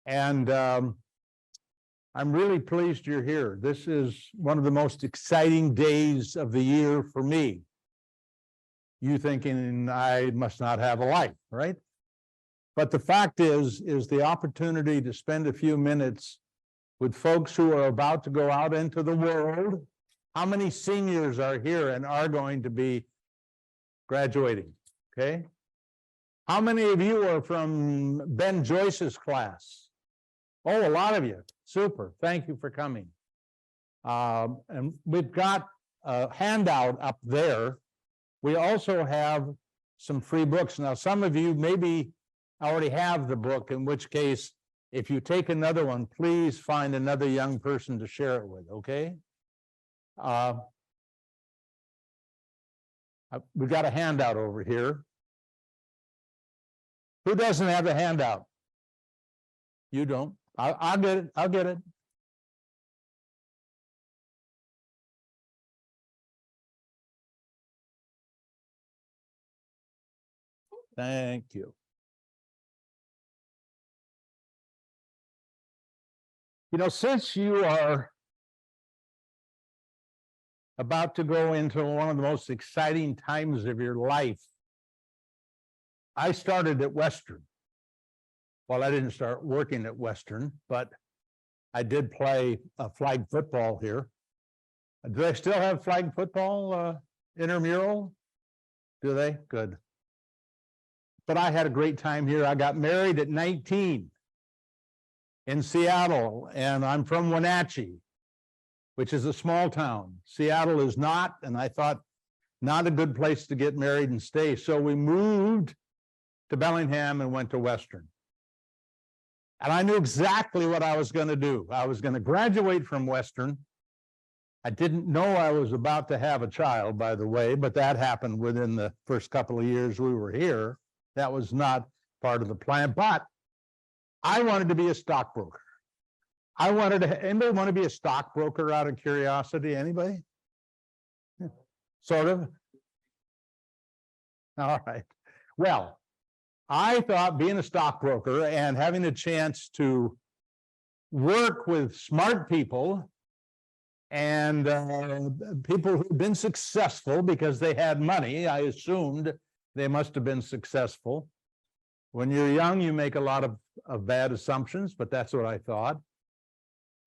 And I'm really pleased you're here. This is one of the most exciting days of the year for me. You thinking I must not have a life, right? But the fact is the opportunity to spend a few minutes with folks who are about to go out into the world. How many seniors are here and are going to be graduating? Okay. How many of you are from Ben Joyce's class? Oh, a lot of you. Super. Thank you for coming. And we've got a handout up there. We also have some free books. Now, some of you maybe already have the book, in which case, if you take another one, please find another young person to share it with, okay? We've got a handout over here. Who doesn't have a handout? You don't. I'll get it. I'll get it. Thank you. You know, since you are about to go into one of the most exciting times of your life, I started at Western. Well, I didn't start working at Western, but I did play flag football here. Do they still have flag football intramural? Do they? Good. But I had a great time here. I got married at 19 in Seattle, and I'm from Wenatchee, which is a small town. Seattle is not, and I thought, not a good place to get married and stay. So we moved to Bellingham and went to Western. And I knew exactly what I was going to do. I was going to graduate from Western. I didn't know I was about to have a child, by the way, but that happened within the first couple of years we were here. That was not part of the plan, but I wanted to be a stockbroker. Anybody want to be a stockbroker out of curiosity? Anybody? Yeah. Sort of? All right. Well, I thought being a stockbroker and having a chance to work with smart people and people who've been successful because they had money, I assumed they must have been successful. When you're young, you make a lot of bad assumptions, but that's what I thought.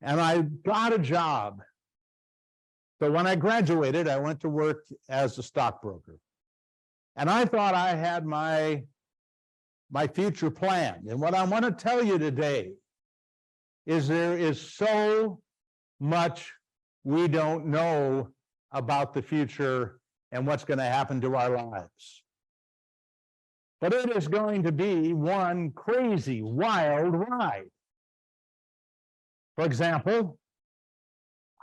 And I got a job. So when I graduated, I went to work as a stockbroker. And I thought I had my future plan. And what I want to tell you today is there is so much we don't know about the future and what's going to happen to our lives. But it is going to be one crazy, wild ride. For example,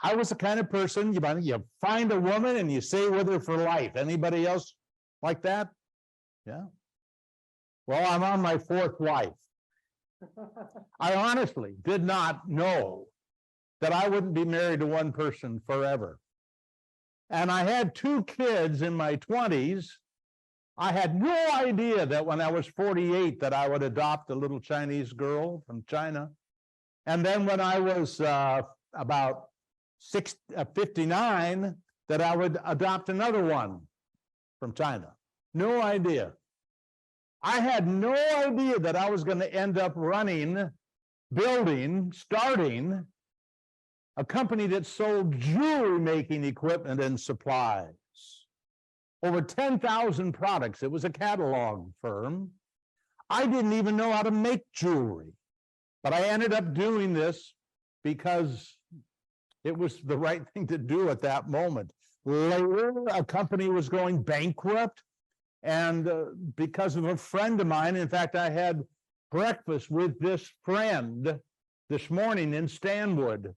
I was the kind of person, you find a woman and you stay with her for life. Anybody else like that? Yeah. Well, I'm on my fourth wife. I honestly did not know that I wouldn't be married to one person forever. And I had 2 kids in my 20s. I had no idea that when I was 48 that I would adopt a little Chinese girl from China. And then when I was about 59, that I would adopt another one from China. No idea. I had no idea that I was going to end up starting a company that sold jewelry making equipment and supplies. Over 10,000 products. It was a catalog firm. I didn't even know how to make jewelry, but I ended up doing this because it was the right thing to do at that moment. Later, a company was going bankrupt, and because of a friend of mine, in fact, I had breakfast with this friend this morning in Stanwood.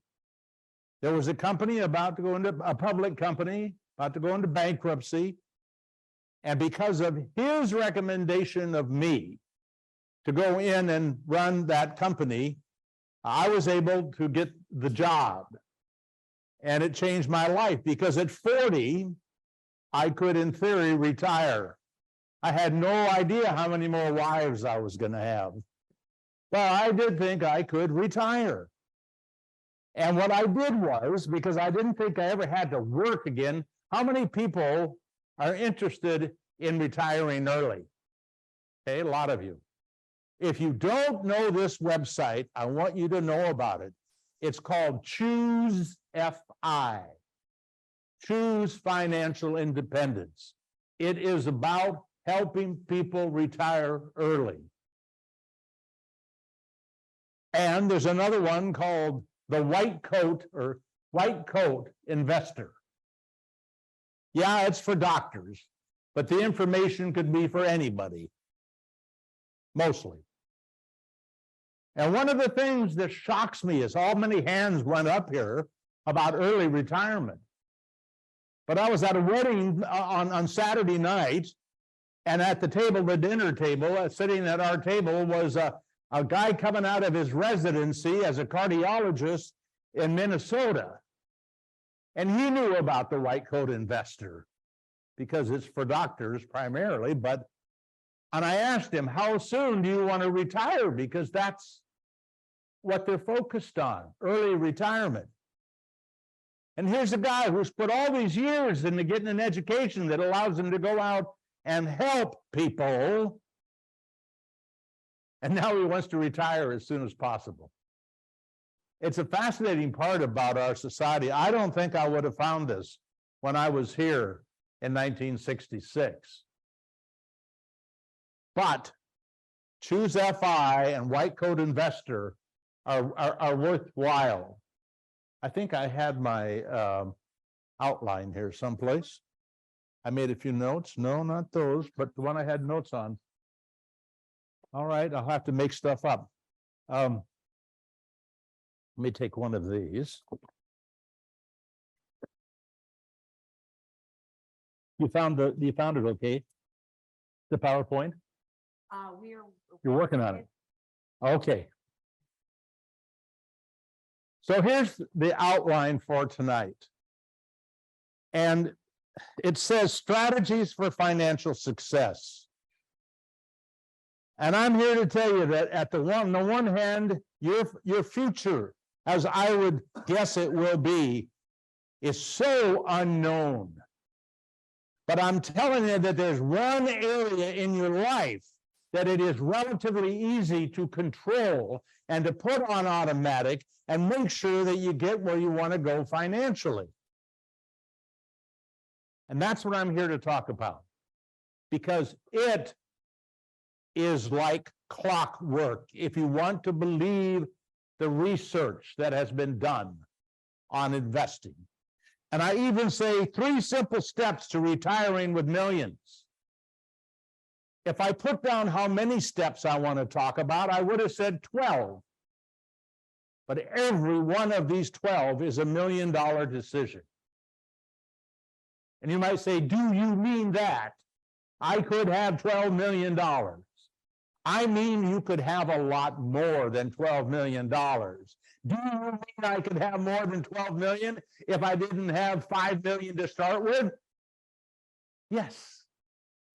There was a company about to go into a public company, about to go into bankruptcy. And because of his recommendation of me to go in and run that company, I was able to get the job. And it changed my life because at 40, I could, in theory, retire. I had no idea how many more wives I was going to have. Well, I did think I could retire. And what I did was, because I didn't think I ever had to work again, how many people are interested in retiring early? Okay, a lot of you. If you don't know this website, I want you to know about it. It's called Choose FI, Choose Financial Independence. It is about helping people retire early. And there's another one called the White Coat or White Coat Investor. Yeah, it's for doctors, but the information could be for anybody, mostly. And one of the things that shocks me is how many hands went up here about early retirement. But I was at a wedding on Saturday night, and at the table, the dinner table, sitting at our table was a guy coming out of his residency as a cardiologist in Minnesota. And he knew about the White Coat Investor because it's for doctors primarily. And I asked him, how soon do you want to retire? Because that's what they're focused on, early retirement. And here's a guy who's put all these years into getting an education that allows him to go out and help people. And now he wants to retire as soon as possible. It's a fascinating part about our society. I don't think I would have found this when I was here in 1966. But Choose FI and White Coat Investor are worthwhile. I think I had my outline here someplace. I made a few notes. No, not those, but the one I had notes on. All right, I'll have to make stuff up. Let me take one of these. You found it okay? The PowerPoint? You're working on it. Okay. So here's the outline for tonight. And it says strategies for financial success. And I'm here to tell you that on the one hand, your future, as I would guess it will be, is so unknown. But I'm telling you that there's one area in your life that it is relatively easy to control and to put on automatic and make sure that you get where you want to go financially. And that's what I'm here to talk about, because it is like clockwork if you want to believe the research that has been done on investing. And I even say 3 simple steps to retiring with millions. If I put down how many steps I want to talk about, I would have said 12. But every one of these 12 is $1 million decision. And you might say, do you mean that I could have $12 million? I mean, you could have a lot more than $12 million. Do you mean I could have more than 12 million if I didn't have 5 million to start with? Yes.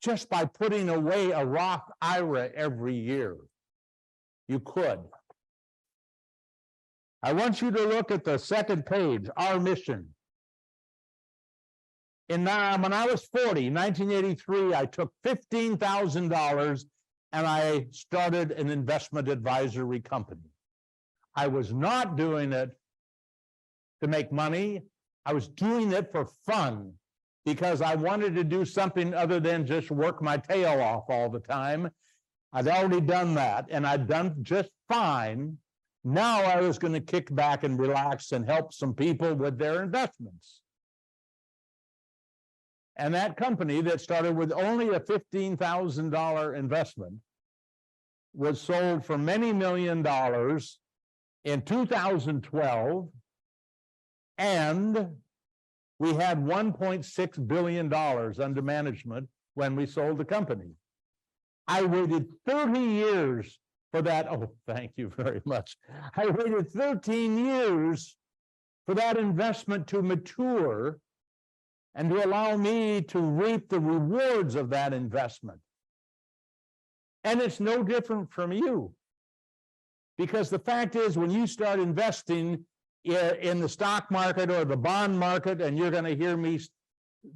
Just by putting away a Roth IRA every year, you could. I want you to look at the second page, our mission. When I was 40, 1983, I took $15,000 and I started an investment advisory company. I was not doing it to make money. I was doing it for fun because I wanted to do something other than just work my tail off all the time. I'd already done that and I'd done just fine. Now I was going to kick back and relax and help some people with their investments. And that company that started with only a $15,000 investment was sold for many $1 million in 2012, and we had $1.6 billion under management when we sold the company. I waited 30 years for that. Oh, thank you very much. I waited 13 years for that investment to mature and to allow me to reap the rewards of that investment. And it's no different from you. Because the fact is, when you start investing in the stock market or the bond market, and you're going to hear me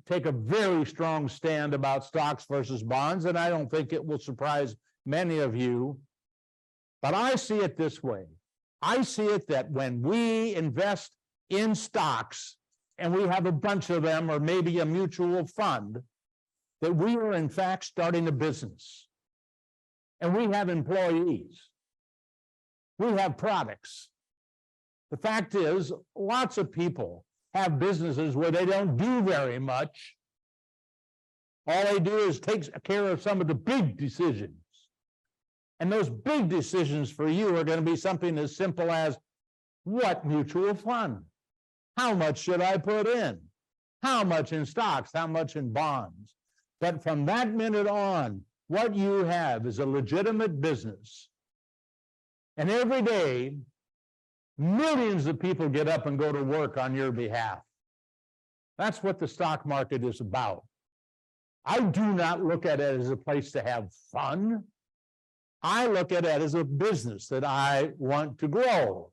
take a very strong stand about stocks versus bonds, and I don't think it will surprise many of you, but I see it this way. I see it that when we invest in stocks, and we have a bunch of them, or maybe a mutual fund, that we are in fact starting a business. And we have employees. We have products. The fact is, lots of people have businesses where they don't do very much. All they do is take care of some of the big decisions. And those big decisions for you are going to be something as simple as, what mutual fund? How much should I put in? How much in stocks? How much in bonds? But from that minute on, what you have is a legitimate business. And every day, millions of people get up and go to work on your behalf. That's what the stock market is about. I do not look at it as a place to have fun. I look at it as a business that I want to grow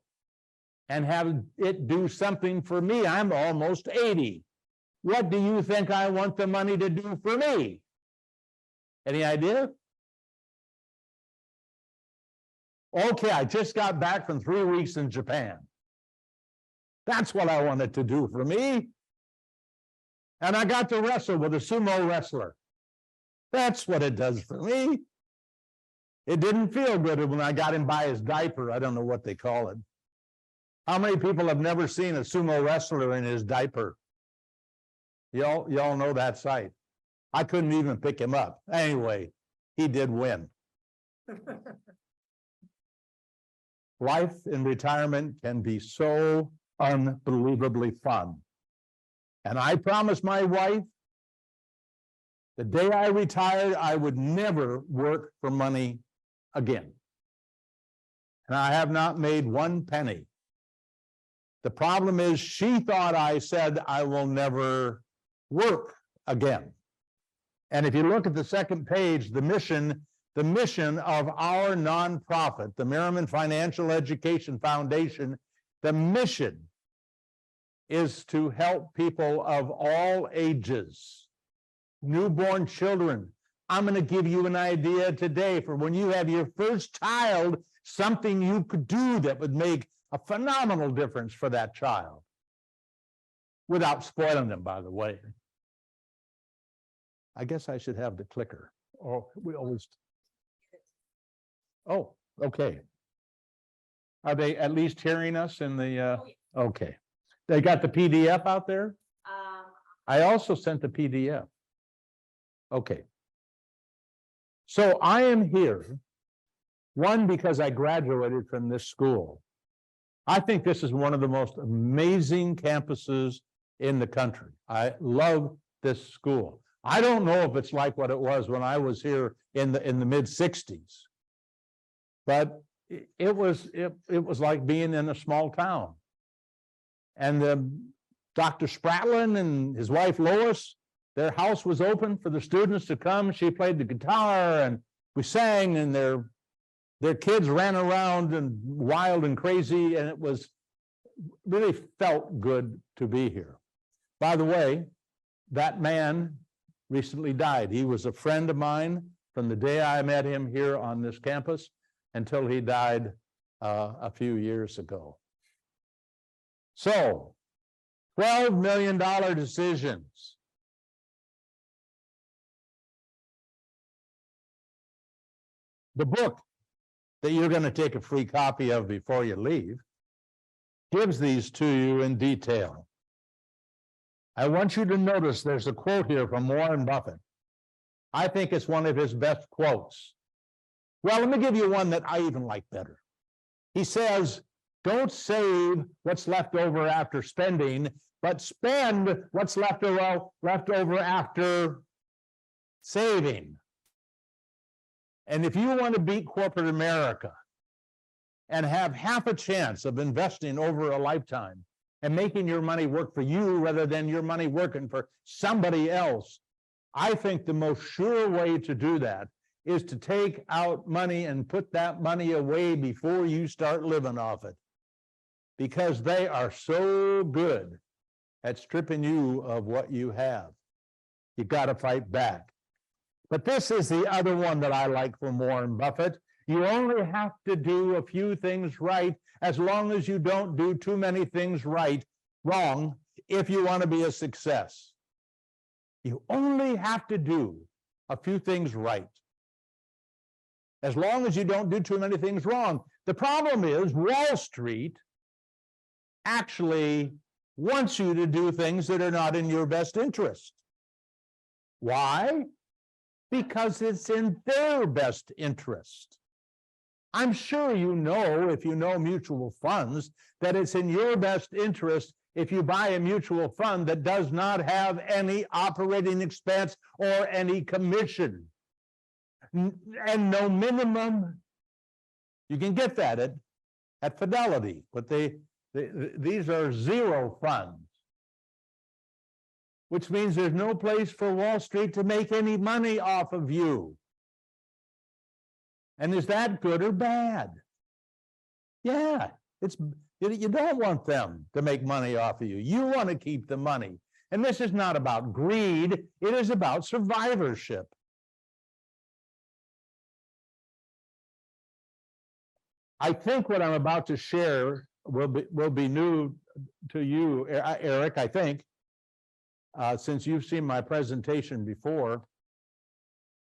and have it do something for me. I'm almost 80. What do you think I want the money to do for me? Any idea? Okay, I just got back from 3 weeks in Japan. That's what I wanted to do for me. And I got to wrestle with a sumo wrestler. That's what it does for me. It didn't feel good when I got him by his diaper. I don't know what they call it. How many people have never seen a sumo wrestler in his diaper? Y'all know that sight. I couldn't even pick him up. Anyway, he did win. Life in retirement can be so unbelievably fun. And I promised my wife, the day I retired, I would never work for money again. And I have not made one penny. The problem is, she thought I said I will never work again. And if you look at the second page, the mission of our nonprofit, the Merriman Financial Education Foundation, the mission is to help people of all ages, newborn children. I'm going to give you an idea today for when you have your first child, something you could do that would make a phenomenal difference for that child, without spoiling them, by the way. I guess I should have the clicker. Or we always. Oh, okay. Are they at least hearing us in the? Okay. They got the PDF out there? I also sent the PDF. Okay. So I am here, one, because I graduated from this school. I think this is one of the most amazing campuses in the country. I love this school. I don't know if it's like what it was when I was here in the mid-60s, but it was like being in a small town. And Dr. Spratlin and his wife Lois, their house was open for the students to come. She played the guitar and we sang, and their kids ran around and wild and crazy, and it was really felt good to be here. By the way, that man recently died. He was a friend of mine from the day I met him here on this campus until he died a few years ago. So, $12 million decisions. The book that you're going to take a free copy of before you leave gives these to you in detail. I want you to notice there's a quote here from Warren Buffett. I think it's one of his best quotes. Well, let me give you one that I even like better. He says, don't save what's left over after spending, but spend what's left over after saving. And if you want to beat corporate America and have half a chance of investing over a lifetime and making your money work for you rather than your money working for somebody else, I think the most sure way to do that is to take out money and put that money away before you start living off it, because they are so good at stripping you of what you have. You got to fight back. But this is the other one that I like from Warren Buffett. You only have to do a few things right, as long as you don't do too many things wrong, if you want to be a success. You only have to do a few things right, as long as you don't do too many things wrong. The problem is Wall Street actually wants you to do things that are not in your best interest. Why? Because it's in their best interest. I'm sure you know, if you know mutual funds, that it's in your best interest if you buy a mutual fund that does not have any operating expense or any commission and no minimum. You can get that at Fidelity, but these are zero funds, which means there's no place for Wall Street to make any money off of you. And is that good or bad? Yeah, you don't want them to make money off of you. You want to keep the money. And this is not about greed, it is about survivorship. I think what I'm about to share will be new to you, Eric, I think, since you've seen my presentation before.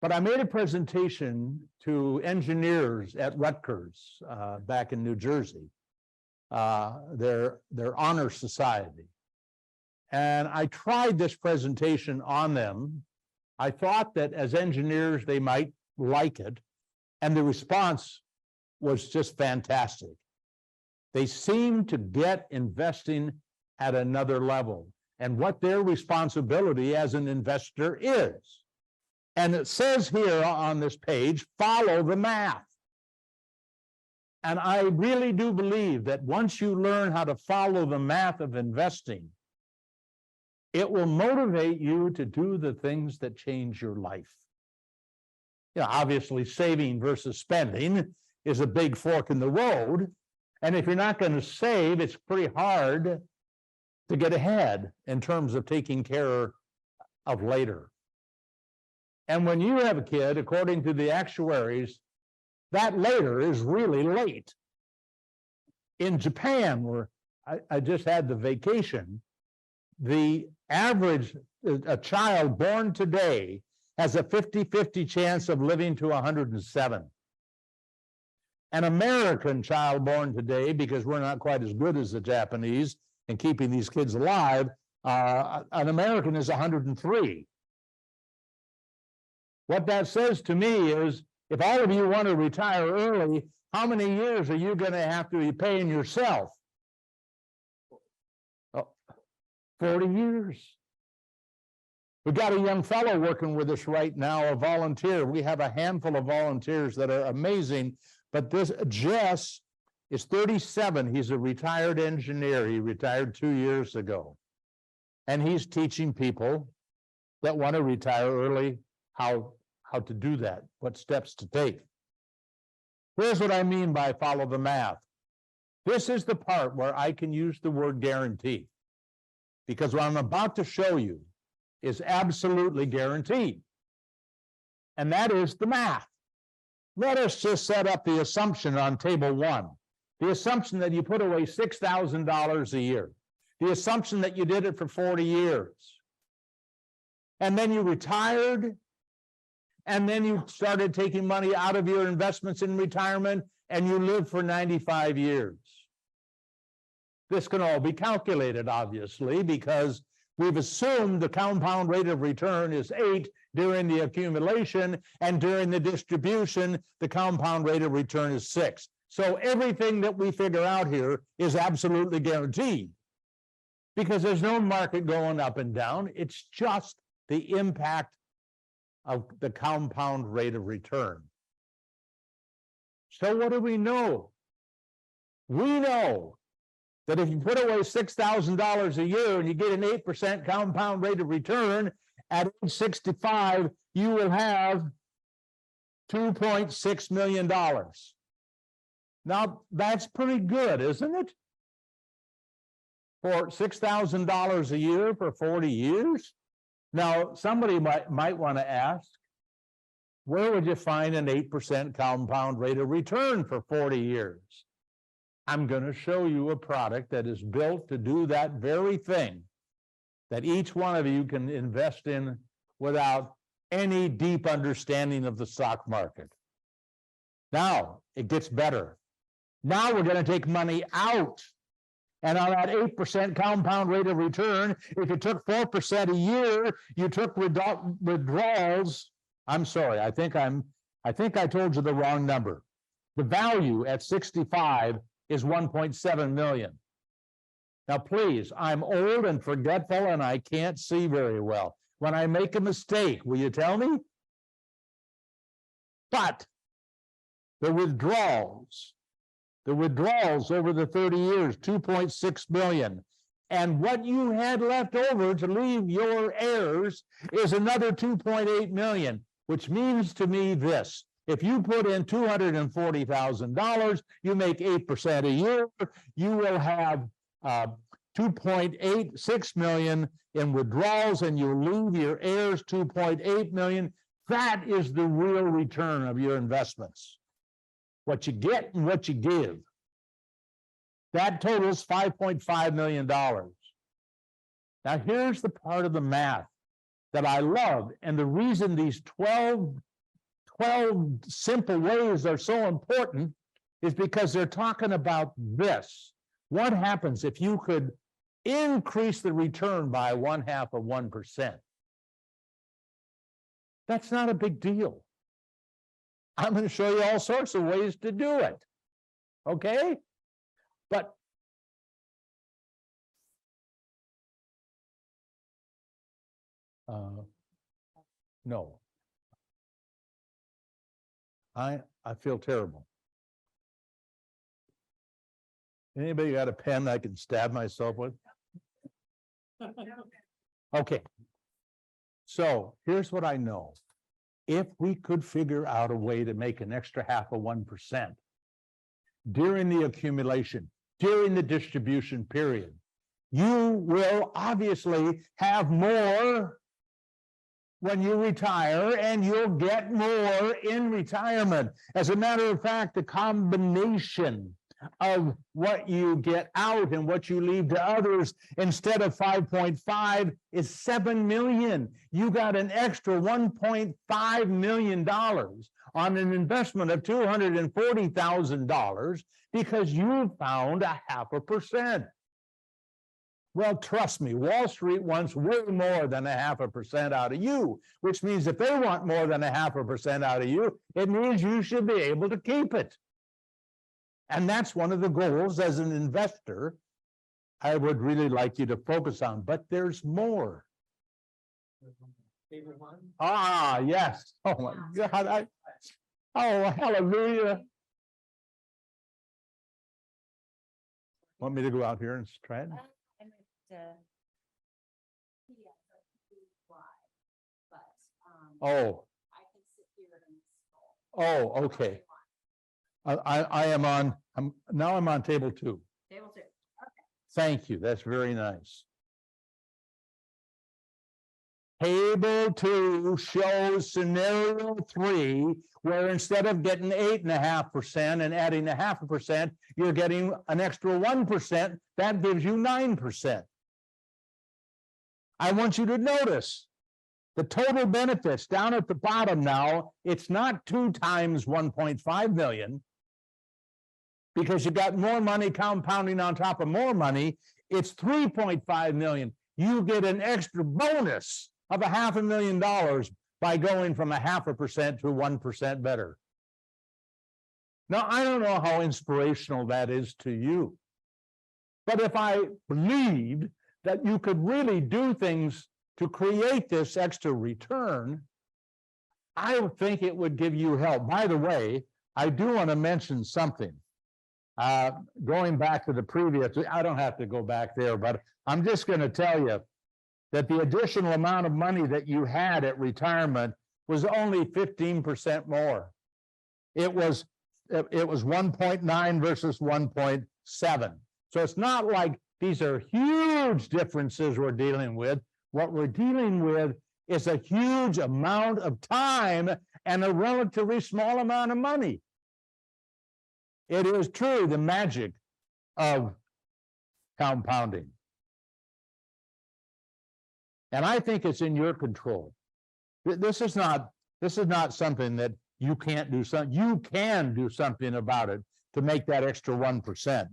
But I made a presentation to engineers at Rutgers back in New Jersey, their honor society. And I tried this presentation on them. I thought that as engineers, they might like it. And the response was just fantastic. They seemed to get investing at another level and what their responsibility as an investor is. And it says here on this page, follow the math. And I really do believe that once you learn how to follow the math of investing, it will motivate you to do the things that change your life. You know, obviously, saving versus spending is a big fork in the road. And if you're not going to save, it's pretty hard to get ahead in terms of taking care of later. And when you have a kid, according to the actuaries, that later is really late. In Japan, where I just had the vacation, the average, a child born today has a 50-50 chance of living to 107. An American child born today, because we're not quite as good as the Japanese in keeping these kids alive, an American is 103. What that says to me is, if all of you want to retire early, how many years are you going to have to be paying yourself? 40 years. We've got a young fellow working with us right now, a volunteer. We have a handful of volunteers that are amazing, but this Jess is 37. He's a retired engineer. He retired 2 years ago. And he's teaching people that want to retire early how to do that, what steps to take. Here's what I mean by follow the math. This is the part where I can use the word guarantee, because what I'm about to show you is absolutely guaranteed. And that is the math. Let us just set up the assumption on table 1. The assumption that you put away $6,000 a year. The assumption that you did it for 40 years. And then you retired, and then you started taking money out of your investments in retirement, and you lived for 95 years. This can all be calculated, obviously, because we've assumed the compound rate of return is 8 during the accumulation, and during the distribution, the compound rate of return is 6. So everything that we figure out here is absolutely guaranteed, because there's no market going up and down. It's just the impact of the compound rate of return. So what do we know? We know that if you put away $6,000 a year and you get an 8% compound rate of return, at age 65, you will have $2.6 million. Now, that's pretty good, isn't it? For $6,000 a year for 40 years? Now, somebody might want to ask, where would you find an 8% compound rate of return for 40 years? I'm going to show you a product that is built to do that very thing, that each one of you can invest in without any deep understanding of the stock market. Now, it gets better. Now we're going to take money out. And on that 8% compound rate of return, if you took 4% a year, you took withdrawals. I'm sorry, I think I told you the wrong number. The value at 65 is 1.7 million. Now, please, I'm old and forgetful and I can't see very well. When I make a mistake, will you tell me? But the withdrawals over the 30 years, 2.6 million. And what you had left over to leave your heirs is another 2.8 million, which means to me this: if you put in $240,000, you make 8% a year, you will have 2.86 million in withdrawals, and you leave your heirs 2.8 million. That is the real return of your investments. What you get and what you give. That totals $5.5 million. Now, here's the part of the math that I love, and the reason these 12 simple ways are so important is because they're talking about this. What happens if you could increase the return by 0.5%? That's not a big deal. I'm going to show you all sorts of ways to do it. Okay? But no. I feel terrible. Anybody got a pen I can stab myself with? Okay. So here's what I know. If we could figure out a way to make an extra 0.5% during the accumulation, during the distribution period, you will obviously have more when you retire, and you'll get more in retirement. As a matter of fact, the combination of what you get out and what you leave to others, instead of 5.5, is 7 million. You got an extra $1.5 million on an investment of $240,000 because you found 0.5%. Well, trust me, Wall Street wants way more than 0.5% out of you, which means if they want more than 0.5% out of you, it means you should be able to keep it. And that's one of the goals as an investor I would really like you to focus on. But there's more. Ah, yes. Oh, my God. Oh, hallelujah. Want me to go out here and try it? Oh. Oh, okay. I'm on table 2. Table 2. Okay. Thank you. That's very nice. Table 2 shows scenario 3, where instead of getting 8.5% and adding 0.5%, you're getting an extra 1%. That gives you 9%. I want you to notice the total benefits down at the bottom now. It's not 2 times 1.5 million, because you got more money compounding on top of more money. It's 3.5 million. You get an extra bonus of $500,000 by going from 0.5% to 1% better. Now, I don't know how inspirational that is to you, but if I believed that you could really do things to create this extra return, I would think it would give you help. By the way, I do want to mention something. Going back to the previous, I don't have to go back there, but I'm just going to tell you that the additional amount of money that you had at retirement was only 15% more. it was 1.9 versus 1.7. So it's not like these are huge differences we're dealing with. What we're dealing with is a huge amount of time and a relatively small amount of money. It is truly the magic of compounding. And I think it's in your control. This is not something that you can't do something. You can do something about it to make that extra 1%.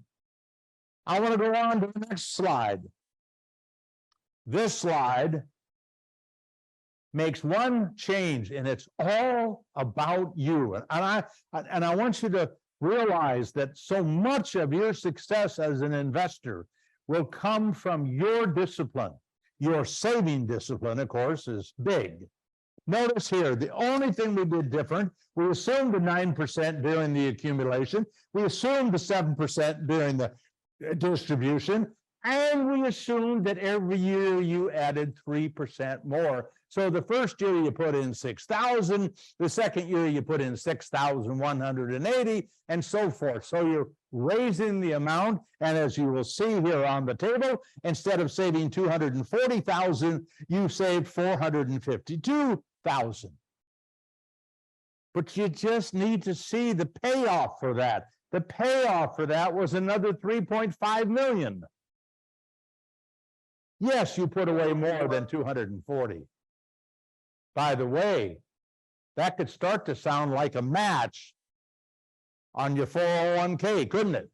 I want to go on to the next slide. This slide makes one change, and it's all about you. And I want you to realize that so much of your success as an investor will come from your discipline. Your saving discipline, of course, is big. Notice here, the only thing we did different, we assumed the 9% during the accumulation, we assumed the 7% during the distribution, and we assumed that every year you added 3% more. So the first year you put in 6,000, the second year you put in 6,180, and so forth. So you're raising the amount, and as you will see here on the table, instead of saving 240,000, you saved 452,000. But you just need to see the payoff for that. The payoff for that was another 3.5 million. Yes, you put away more than 240. By the way, that could start to sound like a match on your 401k, couldn't it?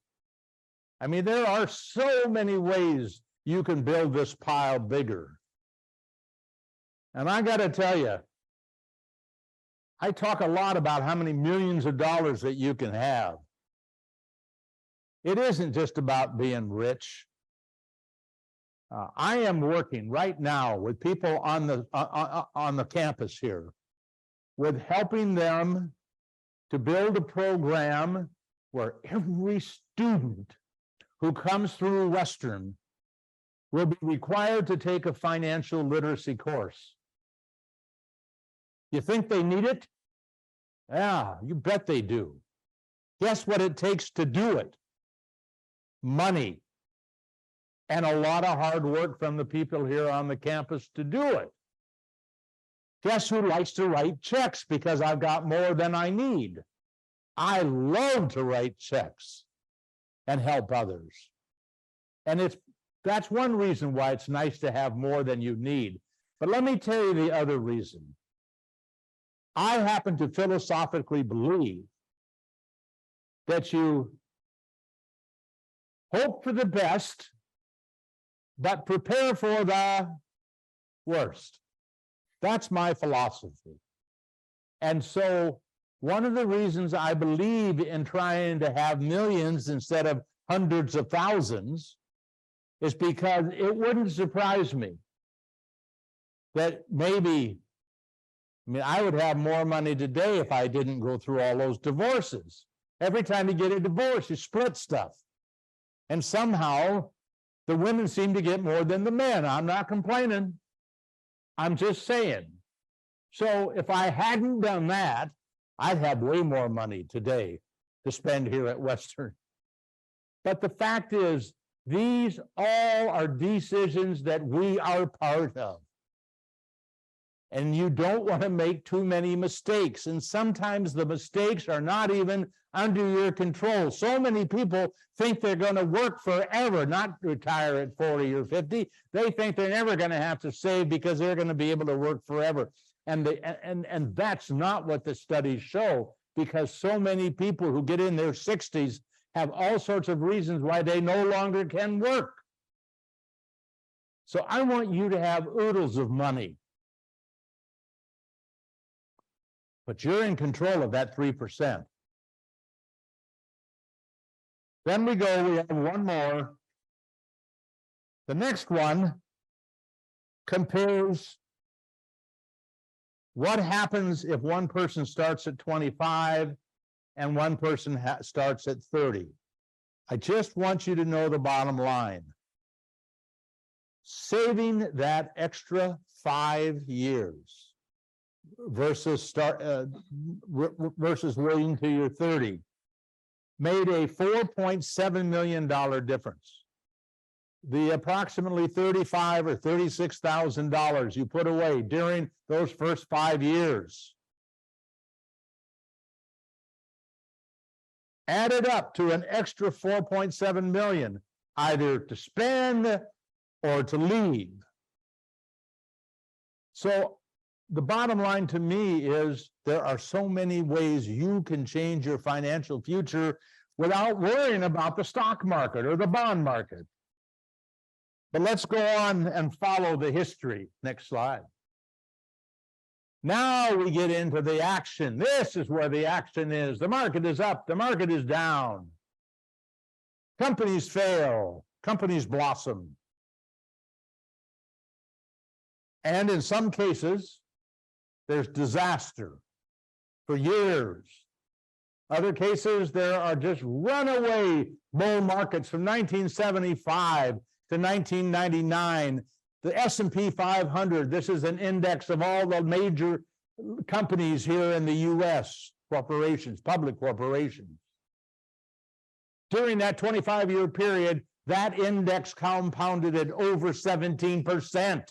I mean, there are so many ways you can build this pile bigger. And I got to tell you, I talk a lot about how many millions of dollars that you can have. It isn't just about being rich. I am working right now with people on the campus here, with helping them to build a program where every student who comes through Western will be required to take a financial literacy course. You think they need it? Yeah, you bet they do. Guess what it takes to do it? Money. And a lot of hard work from the people here on the campus to do it. Guess who likes to write checks because I've got more than I need? I love to write checks and help others. And that's one reason why it's nice to have more than you need. But let me tell you the other reason. I happen to philosophically believe that you hope for the best, but prepare for the worst. That's my philosophy. And so one of the reasons I believe in trying to have millions instead of hundreds of thousands is because it wouldn't surprise me that maybe, I would have more money today if I didn't go through all those divorces. Every time you get a divorce, you split stuff. And somehow the women seem to get more than the men. I'm not complaining. I'm just saying. So if I hadn't done that, I'd have way more money today to spend here at Western. But the fact is, these all are decisions that we are part of. And you don't want to make too many mistakes. And sometimes the mistakes are not even under your control. So many people think they're going to work forever, not retire at 40 or 50. They think they're never going to have to save because they're going to be able to work forever. And that's not what the studies show, because so many people who get in their 60s have all sorts of reasons why they no longer can work. So I want you to have oodles of money. But you're in control of that 3%. Then we have one more. The next one compares what happens if one person starts at 25 and one person starts at 30. I just want you to know the bottom line. Saving that extra 5 years versus versus waiting till you're 30 made a $4.7 million difference. The approximately $35,000 or $36,000 you put away during those first 5 years added up to an extra $4.7 million, either to spend or to leave. So the bottom line to me is there are so many ways you can change your financial future without worrying about the stock market or the bond market. But let's go on and follow the history. Next slide. Now we get into the action. This is where the action is. The market is up, the market is down. Companies fail, companies blossom. And in some cases, there's disaster for years. Other cases, there are just runaway bull markets from 1975 to 1999. The S&P 500, this is an index of all the major companies here in the U.S., corporations, public corporations. During that 25-year period, that index compounded at over 17%.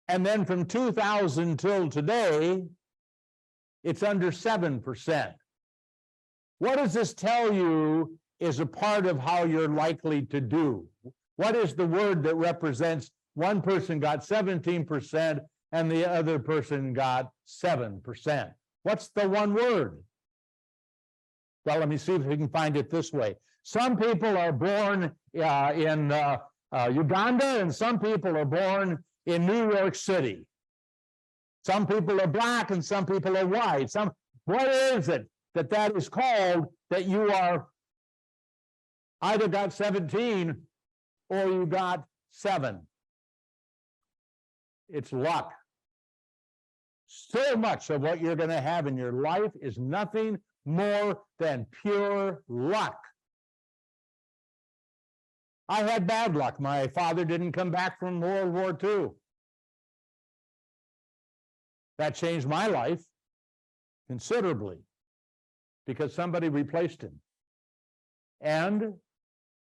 And then from 2000 till today, it's under 7%. What does this tell you is a part of how you're likely to do? What is the word that represents one person got 17% and the other person got 7%? What's the one word? Well, let me see if we can find it this way. Some people are born in Uganda, and some people are born in New York City. Some people are black and some people are white. What is it that is called that you are either got 17 or you got 7? It's luck. So much of what you're going to have in your life is nothing more than pure luck. I had bad luck. My father didn't come back from World War II. That changed my life considerably because somebody replaced him. And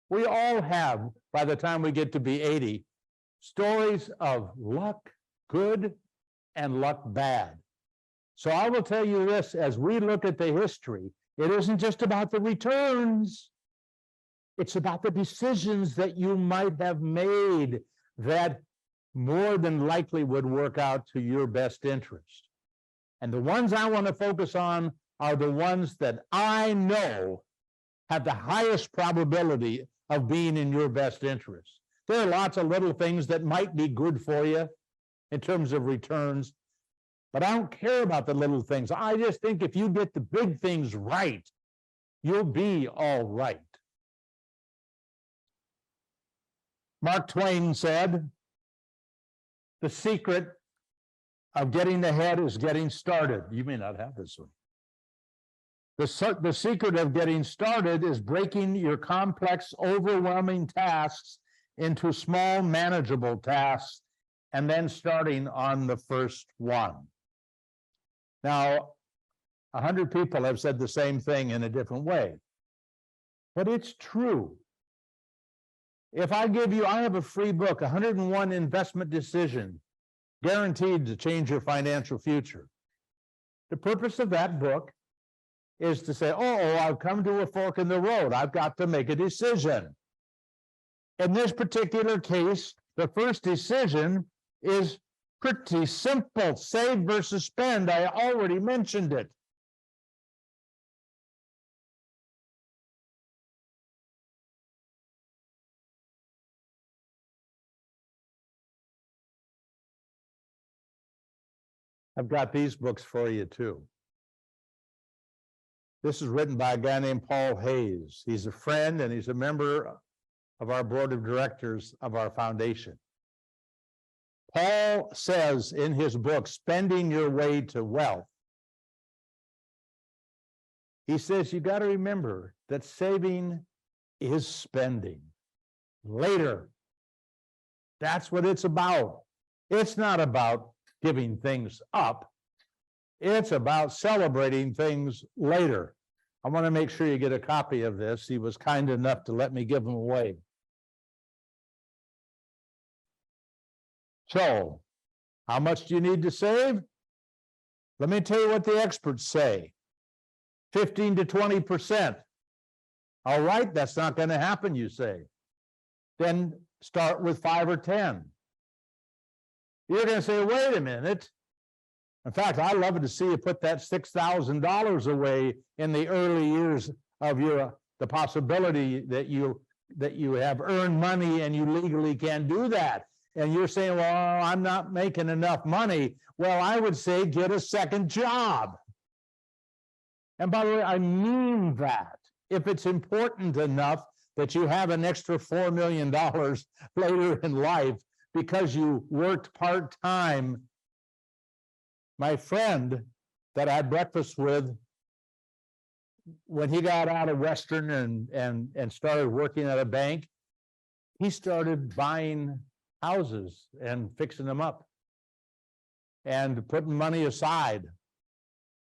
we all have, by the time we get to be 80, stories of luck good and luck bad. So I will tell you this, as we look at the history, it isn't just about the returns. It's about the decisions that you might have made that more than likely would work out to your best interest. And the ones I want to focus on are the ones that I know have the highest probability of being in your best interest. There are lots of little things that might be good for you in terms of returns, but I don't care about the little things. I just think if you get the big things right, you'll be all right. Mark Twain said, "The secret of getting ahead is getting started." You may not have this one. The secret of getting started is breaking your complex, overwhelming tasks into small, manageable tasks, and then starting on the first one. Now, 100 people have said the same thing in a different way, but it's true. If I give you, I have a free book, 101 Investment Decisions, guaranteed to change your financial future. The purpose of that book is to say, oh, I've come to a fork in the road. I've got to make a decision. In this particular case, the first decision is pretty simple. Save versus spend. I already mentioned it. I've got these books for you too. This is written by a guy named Paul Hayes. He's a friend and he's a member of our board of directors of our foundation. Paul says in his book, Spending Your Way to Wealth, he says you got to remember that saving is spending later. That's what it's about. It's not about giving things up. It's about celebrating things later. I want to make sure you get a copy of this. He was kind enough to let me give them away. So, how much do you need to save? Let me tell you what the experts say. 15 to 20%. All right, that's not going to happen, you say. Then start with 5 or 10. You're going to say, wait a minute. In fact, I'd love to see you put that $6,000 away in the early years of the possibility that you have earned money and you legally can do that. And you're saying, well, I'm not making enough money. Well, I would say get a second job. And by the way, I mean that. If it's important enough that you have an extra $4 million later in life because you worked part-time. My friend that I had breakfast with, when he got out of Western and started working at a bank, he started buying houses and fixing them up and putting money aside.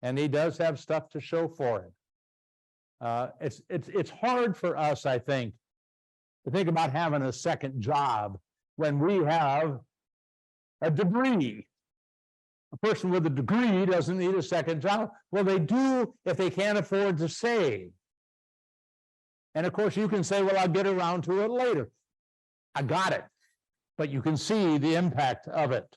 And he does have stuff to show for it. It's hard for us, I think, to think about having a second job when we have a degree. A person with a degree doesn't need a second job. Well, they do if they can't afford to save. And of course, you can say, well, I'll get around to it later. I got it. But you can see the impact of it.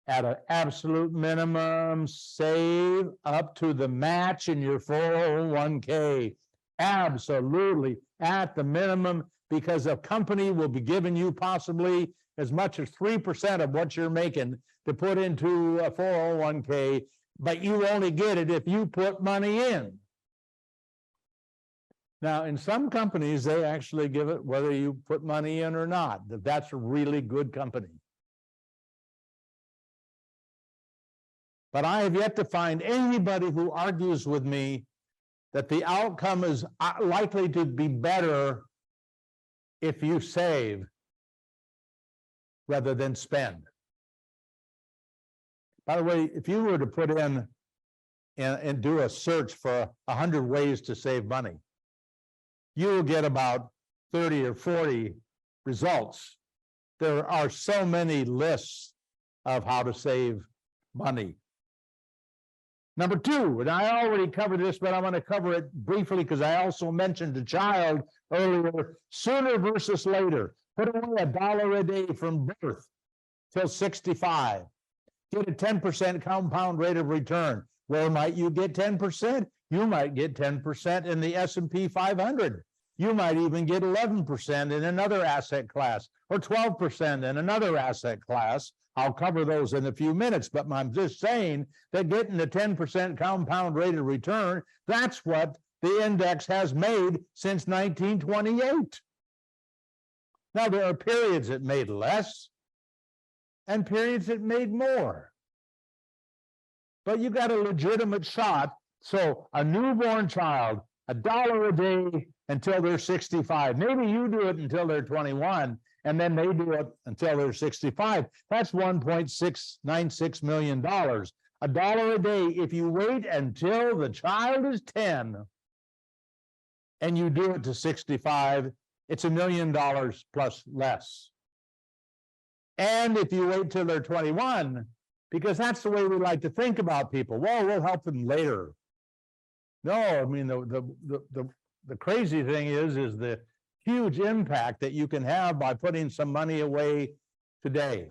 At an absolute minimum, save up to the match in your 401k. Absolutely at the minimum, because a company will be giving you possibly as much as 3% of what you're making to put into a 401k, but you only get it if you put money in. Now, in some companies, they actually give it whether you put money in or not. That's a really good company. But I have yet to find anybody who argues with me that the outcome is likely to be better if you save rather than spend. By the way, if you were to put in and do a search for 100 ways to save money, you will get about 30 or 40 results. There are so many lists of how to save money. Number two, and I already covered this, but I want to cover it briefly because I also mentioned a child earlier, sooner versus later. Put away $1 a day from birth till 65. Get a 10% compound rate of return. Where might you get 10%? You might get 10% in the S&P 500. You might even get 11% in another asset class or 12% in another asset class. I'll cover those in a few minutes, but I'm just saying that getting the 10% compound rate of return, that's what the index has made since 1928. Now, there are periods that made less and periods that made more. But you got a legitimate shot. So a newborn child, $1 a day until they're 65. Maybe you do it until they're 21, and then they do it until they're 65. That's $1.696 million. $1 a day. If you wait until the child is 10 and you do it to 65, it's $1 million plus less. And if you wait till they're 21, because that's the way we like to think about people. Well, we'll help them later. No, I mean, the crazy thing is the huge impact that you can have by putting some money away today.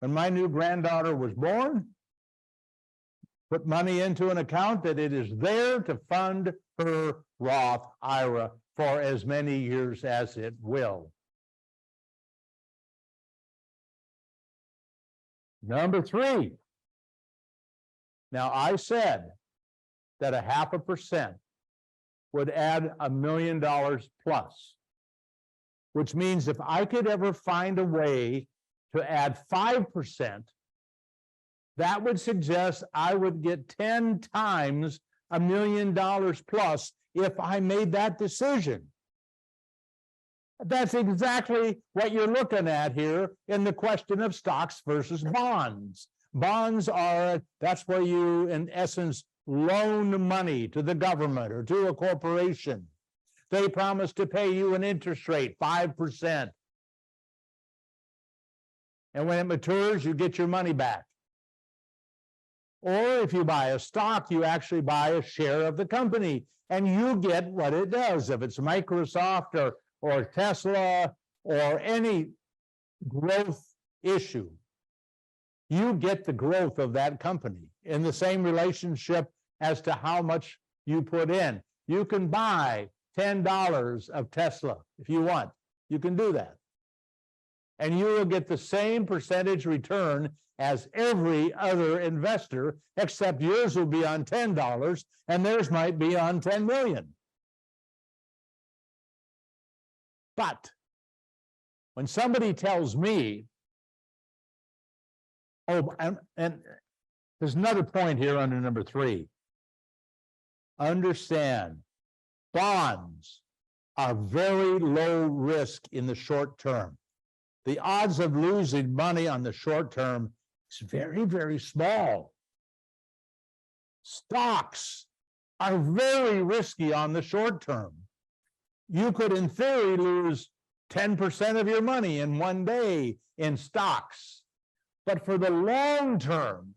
When my new granddaughter was born, put money into an account that it is there to fund her Roth IRA for as many years as it will. Number three. Now, I said that 0.5% would add $1 million plus, which means if I could ever find a way to add 5%, that would suggest I would get 10 times $1 million plus if I made that decision. That's exactly what you're looking at here in the question of stocks versus bonds. Bonds are, that's where you, in essence, loan money to the government or to a corporation. They promise to pay you an interest rate, 5%. And when it matures, you get your money back. Or if you buy a stock, you actually buy a share of the company and you get what it does. If it's Microsoft or Tesla or any growth issue, you get the growth of that company in the same relationship as to how much you put in. You can buy $10 of Tesla if you want. You can do that. And you will get the same percentage return as every other investor, except yours will be on $10 and theirs might be on 10 million. But when somebody tells me, oh, and there's another point here under number 3. Understand, bonds are very low risk in the short term. The odds of losing money on the short term is very, very small. Stocks are very risky on the short term. You could, in theory, lose 10% of your money in one day in stocks. But for the long term,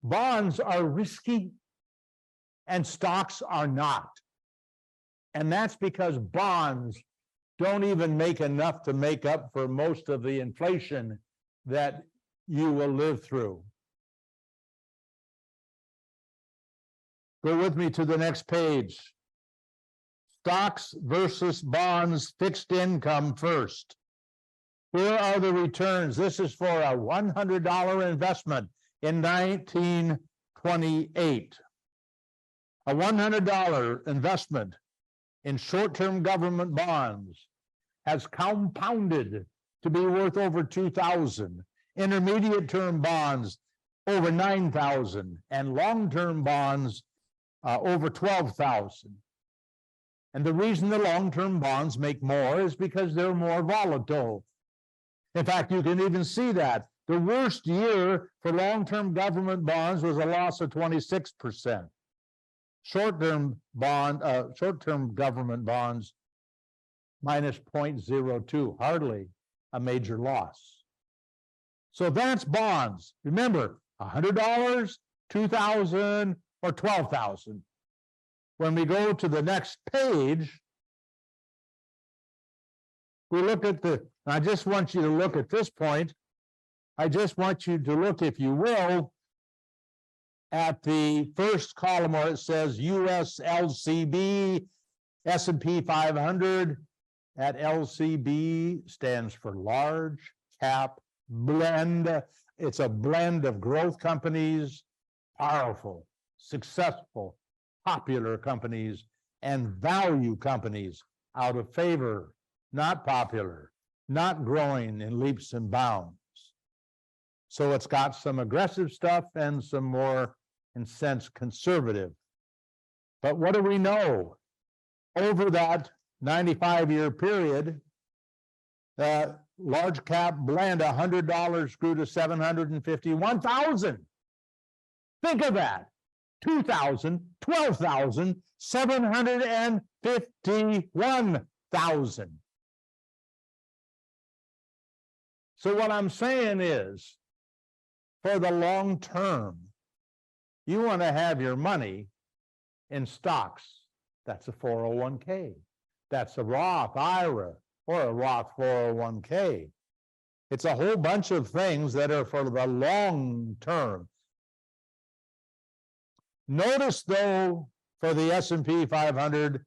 bonds are risky and stocks are not. And that's because bonds don't even make enough to make up for most of the inflation that you will live through. Go with me to the next page. Stocks versus bonds, fixed income first. Here are the returns. This is for a $100 investment in 1928. A $100 investment in short-term government bonds has compounded to be worth over 2,000. Intermediate term bonds over 9,000 and long-term bonds over 12,000. And the reason the long-term bonds make more is because they're more volatile. In fact, you can even see that. The worst year for long-term government bonds was a loss of 26%. Short-term government bonds minus 0.02, hardly a major loss. So that's bonds. Remember, $100, 2,000, or 12,000. When we go to the next page, we look at I just want you to look at this point. I just want you to look, if you will, at the first column where it says US LCB, S&P 500. That LCB stands for large cap blend. It's a blend of growth companies, powerful, successful, popular companies, and value companies out of favor, not popular, not growing in leaps and bounds. So it's got some aggressive stuff and some more, in sense, conservative. But what do we know? Over that 95-year period, large cap blend, $100 grew to $751,000. Think of that. 2,000, 12,000, 751,000. So what I'm saying is, for the long term, you want to have your money in stocks. That's a 401k. That's a Roth IRA or a Roth 401k. It's a whole bunch of things that are for the long term. Notice, though, for the S&P 500,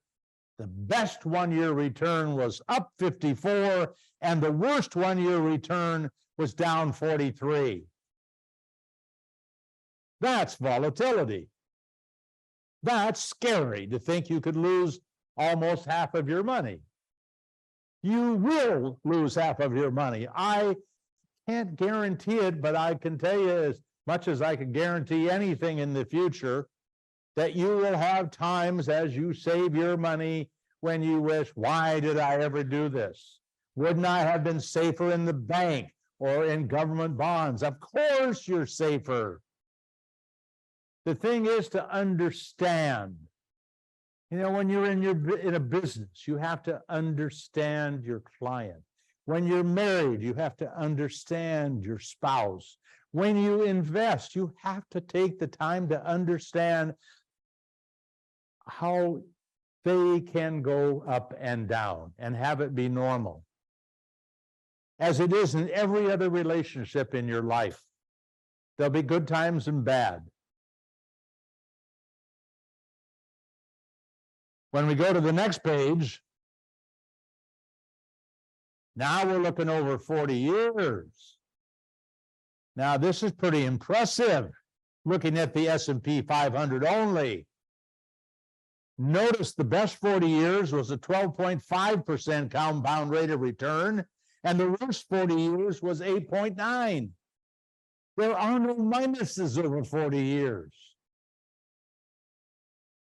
the best one-year return was up 54, and the worst one-year return was down 43. That's volatility. That's scary to think you could lose almost half of your money. You will lose half of your money. I can't guarantee it, but I can tell you, as much as I can guarantee anything in the future, that you will have times as you save your money when you wish, why did I ever do this? Wouldn't I have been safer in the bank or in government bonds? Of course you're safer. The thing is to understand. You know, when you're in a business, you have to understand your client. When you're married, you have to understand your spouse. When you invest, you have to take the time to understand how they can go up and down and have it be normal, as it is in every other relationship in your life. There'll be good times and bad. When we go to the next page, now we're looking over 40 years. Now this is pretty impressive, looking at the S&P 500 only. Notice the best 40 years was a 12.5% compound rate of return, and the worst 40 years was 8.9. There are no minuses over 40 years.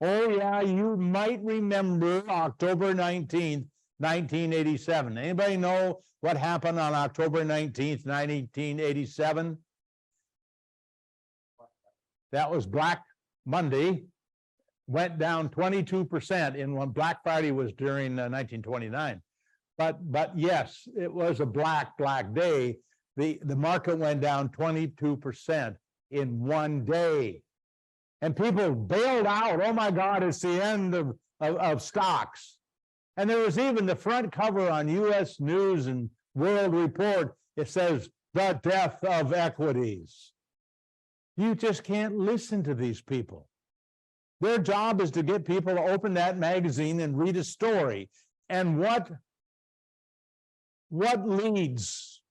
Oh yeah, you might remember October 19th, 1987. Anybody know what happened on October 19th, 1987? That was Black Monday. Went down 22% in when Black Friday was during 1929. But yes, it was a black day. The market went down 22% in one day. And people bailed out. Oh my God, it's the end of stocks. And there was even the front cover on US News and World Report. It says, the death of equities. You just can't listen to these people. Their job is to get people to open that magazine and read a story. And what leads?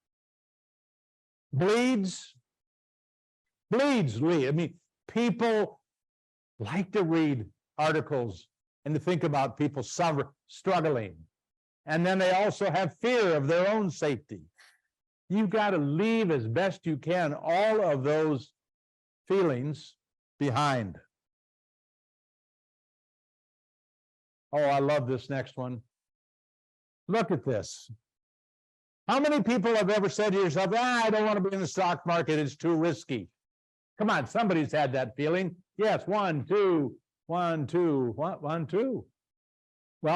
Bleeds? Bleeds lead. I mean, people like to read articles and to think about people struggling. And then they also have fear of their own safety. You've got to leave as best you can all of those feelings behind. Oh, I love this next one. Look at this. How many people have ever said to yourself, I don't want to be in the stock market, it's too risky? Come on, somebody's had that feeling. Yes, one, two. Well,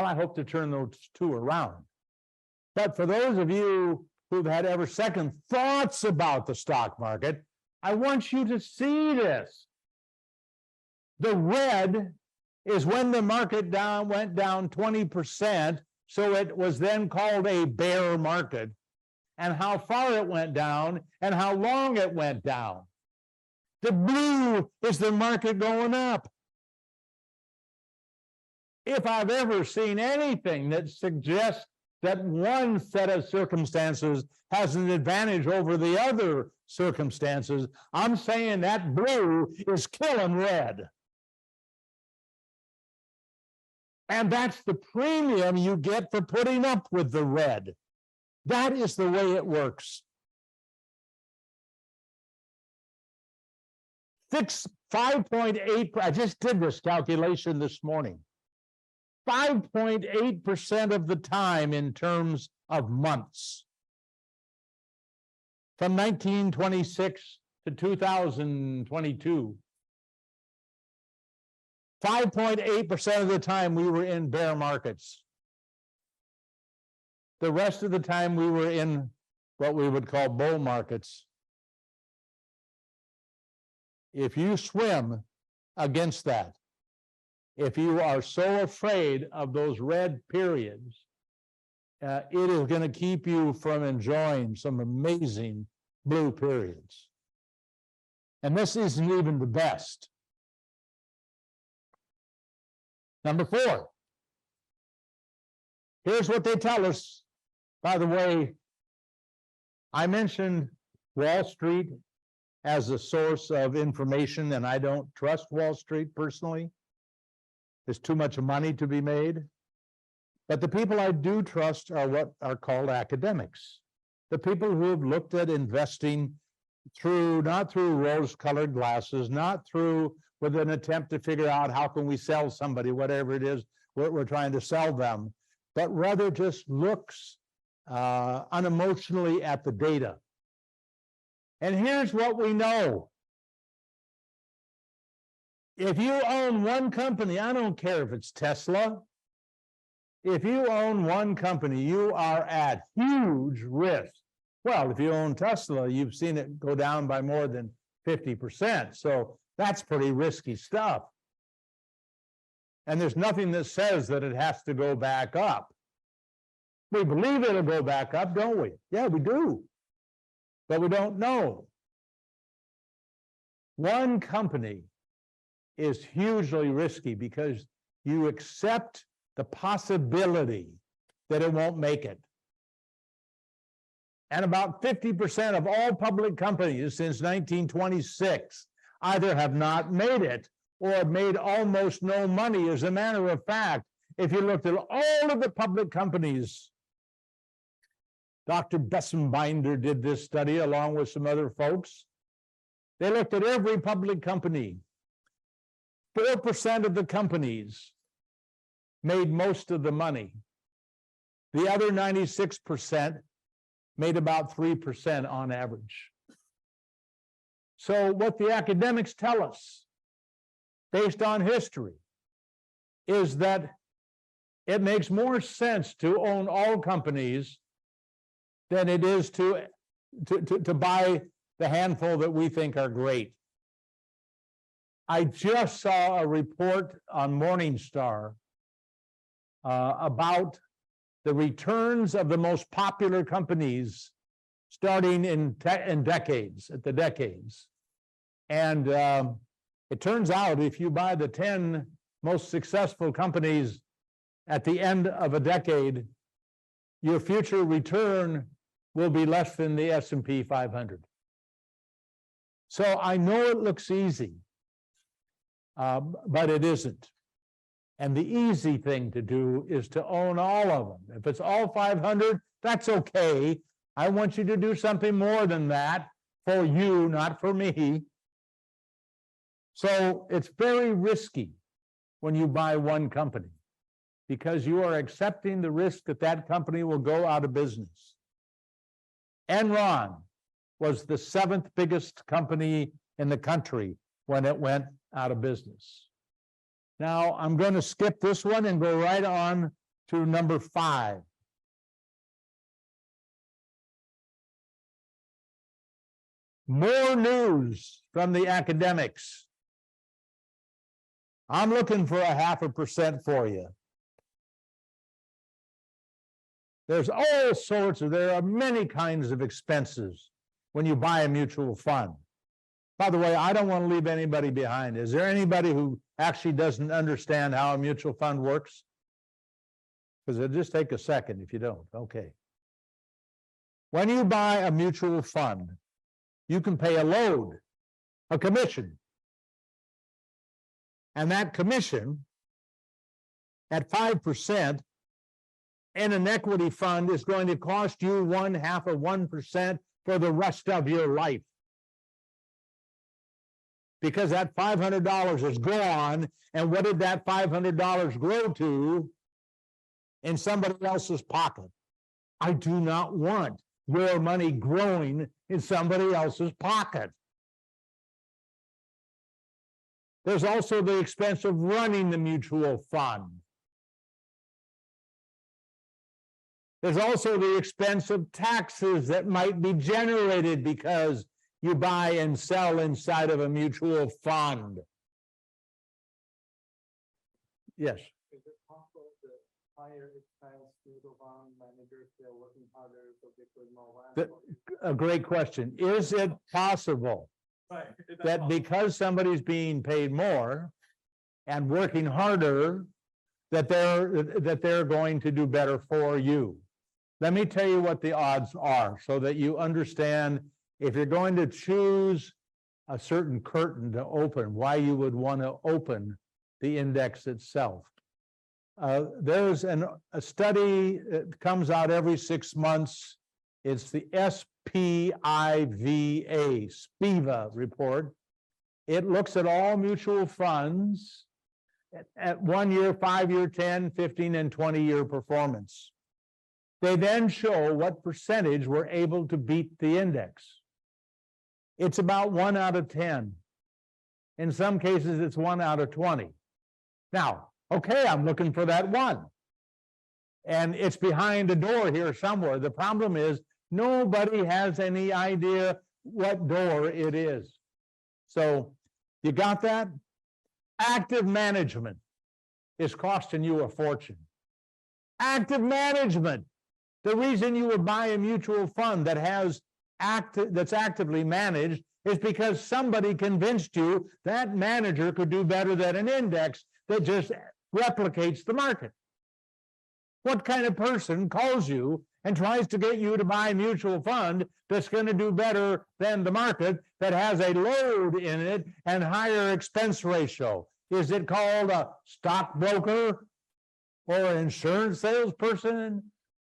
I hope to turn those two around. But for those of you who've had ever second thoughts about the stock market, I want you to see this. The red is when the market went down 20%, so it was then called a bear market, and how far it went down and how long it went down. The blue is the market going up. If I've ever seen anything that suggests that one set of circumstances has an advantage over the other circumstances, I'm saying that blue is killing red. And that's the premium you get for putting up with the red. That is the way it works. 5.8, I just did this calculation this morning. 5.8% of the time in terms of months. From 1926 to 2022. 5.8% of the time we were in bear markets. The rest of the time we were in what we would call bull markets. If you swim against that, if you are so afraid of those red periods, it is going to keep you from enjoying some amazing blue periods. And this isn't even the best. Number 4. Here's what they tell us. By the way, I mentioned Wall Street as a source of information, and I don't trust Wall Street personally. There's too much money to be made. But the people I do trust are what are called academics. The people who have looked at investing not through rose-colored glasses, not through with an attempt to figure out how can we sell somebody, whatever it is, we're trying to sell them, but rather just looks unemotionally at the data. And here's what we know. If you own one company, I don't care if it's Tesla, if you own one company, you are at huge risk. Well, if you own Tesla, you've seen it go down by more than 50%. So that's pretty risky stuff. And there's nothing that says that it has to go back up. We believe it'll go back up, don't we? Yeah, we do. But we don't know. One company is hugely risky because you accept the possibility that it won't make it. And about 50% of all public companies since 1926 either have not made it or have made almost no money. As a matter of fact, if you looked at all of the public companies, Dr. Bessenbinder did this study along with some other folks. They looked at every public company. 4% of the companies made most of the money. The other 96% made about 3% on average. So what the academics tell us, based on history, is that it makes more sense to own all companies than it is to buy the handful that we think are great. I just saw a report on Morningstar about the returns of the most popular companies starting in decades, at the decades. And it turns out if you buy the 10 most successful companies at the end of a decade, your future return will be less than the S&P 500. So I know it looks easy, but it isn't. And the easy thing to do is to own all of them. If it's all 500, that's okay. I want you to do something more than that for you, not for me. So it's very risky when you buy one company because you are accepting the risk that that company will go out of business. Enron was the 7th biggest company in the country when it went out of business. Now, I'm going to skip this one and go right on to number 5. More news from the academics. I'm looking for 0.5% for you. There are many kinds of expenses when you buy a mutual fund. By the way, I don't want to leave anybody behind. Is there anybody who actually doesn't understand how a mutual fund works? Because it'll just take a second if you don't. Okay. When you buy a mutual fund, you can pay a load, a commission. And that commission at 5% in an equity fund is going to cost you 0.5% for the rest of your life. Because that $500 is gone, and what did that $500 grow to? In somebody else's pocket. I do not want your money growing in somebody else's pocket. There's also the expense of running the mutual fund. There's also the expense of taxes that might be generated because you buy and sell inside of a mutual fund. Yes. Is it possible that higher expense mutual fund managers, they're working harder so they could more? A great question. Is it possible that because somebody's being paid more and working harder, that they're going to do better for you? Let me tell you what the odds are so that you understand if you're going to choose a certain curtain to open, why you would want to open the index itself. There's a study that comes out every 6 months. It's the SPIVA report. It looks at all mutual funds at 1 year, 5 year, 10, 15, and 20-year performance. They then show what percentage were able to beat the index. It's about 1 out of 10. In some cases, it's 1 out of 20. Now, okay, I'm looking for that one. And it's behind a door here somewhere. The problem is nobody has any idea what door it is. So you got that? Active management is costing you a fortune. Active management. The reason you would buy a mutual fund that that's actively managed is because somebody convinced you that manager could do better than an index that just replicates the market. What kind of person calls you and tries to get you to buy a mutual fund that's going to do better than the market that has a load in it and higher expense ratio? Is it called a stockbroker or an insurance salesperson?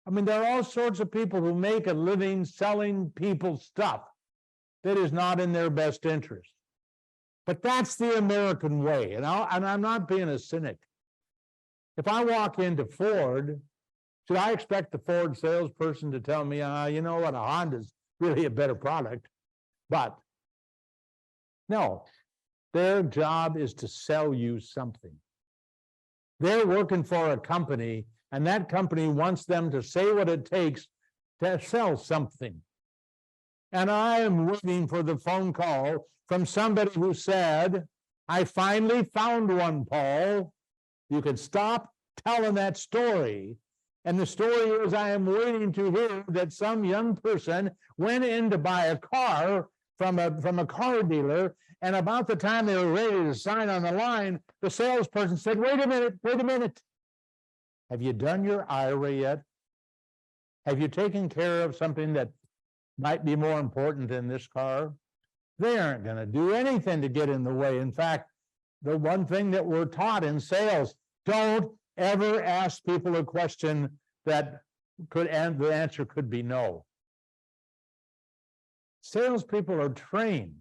I mean, there are all sorts of people who make a living selling people stuff that is not in their best interest. But that's the American way, and I'm not being a cynic. If I walk into Ford, should I expect the Ford salesperson to tell me, you know what, a Honda's really a better product? But no, their job is to sell you something. They're working for a company, and that company wants them to say what it takes to sell something. And I am waiting for the phone call from somebody who said, I finally found one, Paul. You could stop telling that story. And the story is, I am waiting to hear that some young person went in to buy a car from a car dealer, and about the time they were ready to sign on the line, the salesperson said, wait a minute. Have you done your IRA yet? Have you taken care of something that might be more important than this car? They aren't going to do anything to get in the way. In fact, the one thing that we're taught in sales, don't ever ask people a question that and the answer could be no. Salespeople are trained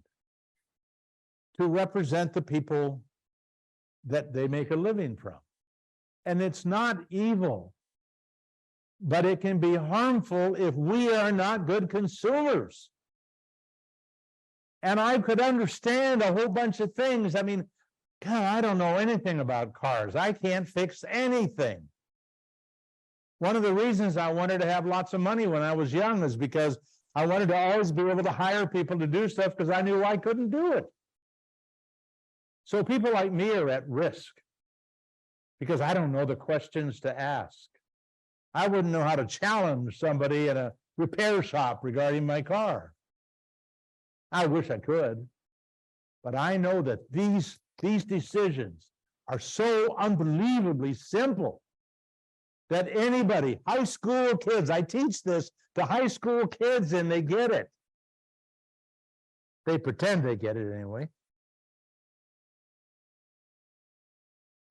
to represent the people that they make a living from. And it's not evil, but it can be harmful if we are not good consumers. And I could understand a whole bunch of things. I mean, God, I don't know anything about cars. I can't fix anything. One of the reasons I wanted to have lots of money when I was young is because I wanted to always be able to hire people to do stuff because I knew I couldn't do it. So people like me are at risk because I don't know the questions to ask. I wouldn't know how to challenge somebody in a repair shop regarding my car. I wish I could, but I know that these decisions are so unbelievably simple that anybody, high school kids, I teach this to high school kids and they get it. They pretend they get it anyway.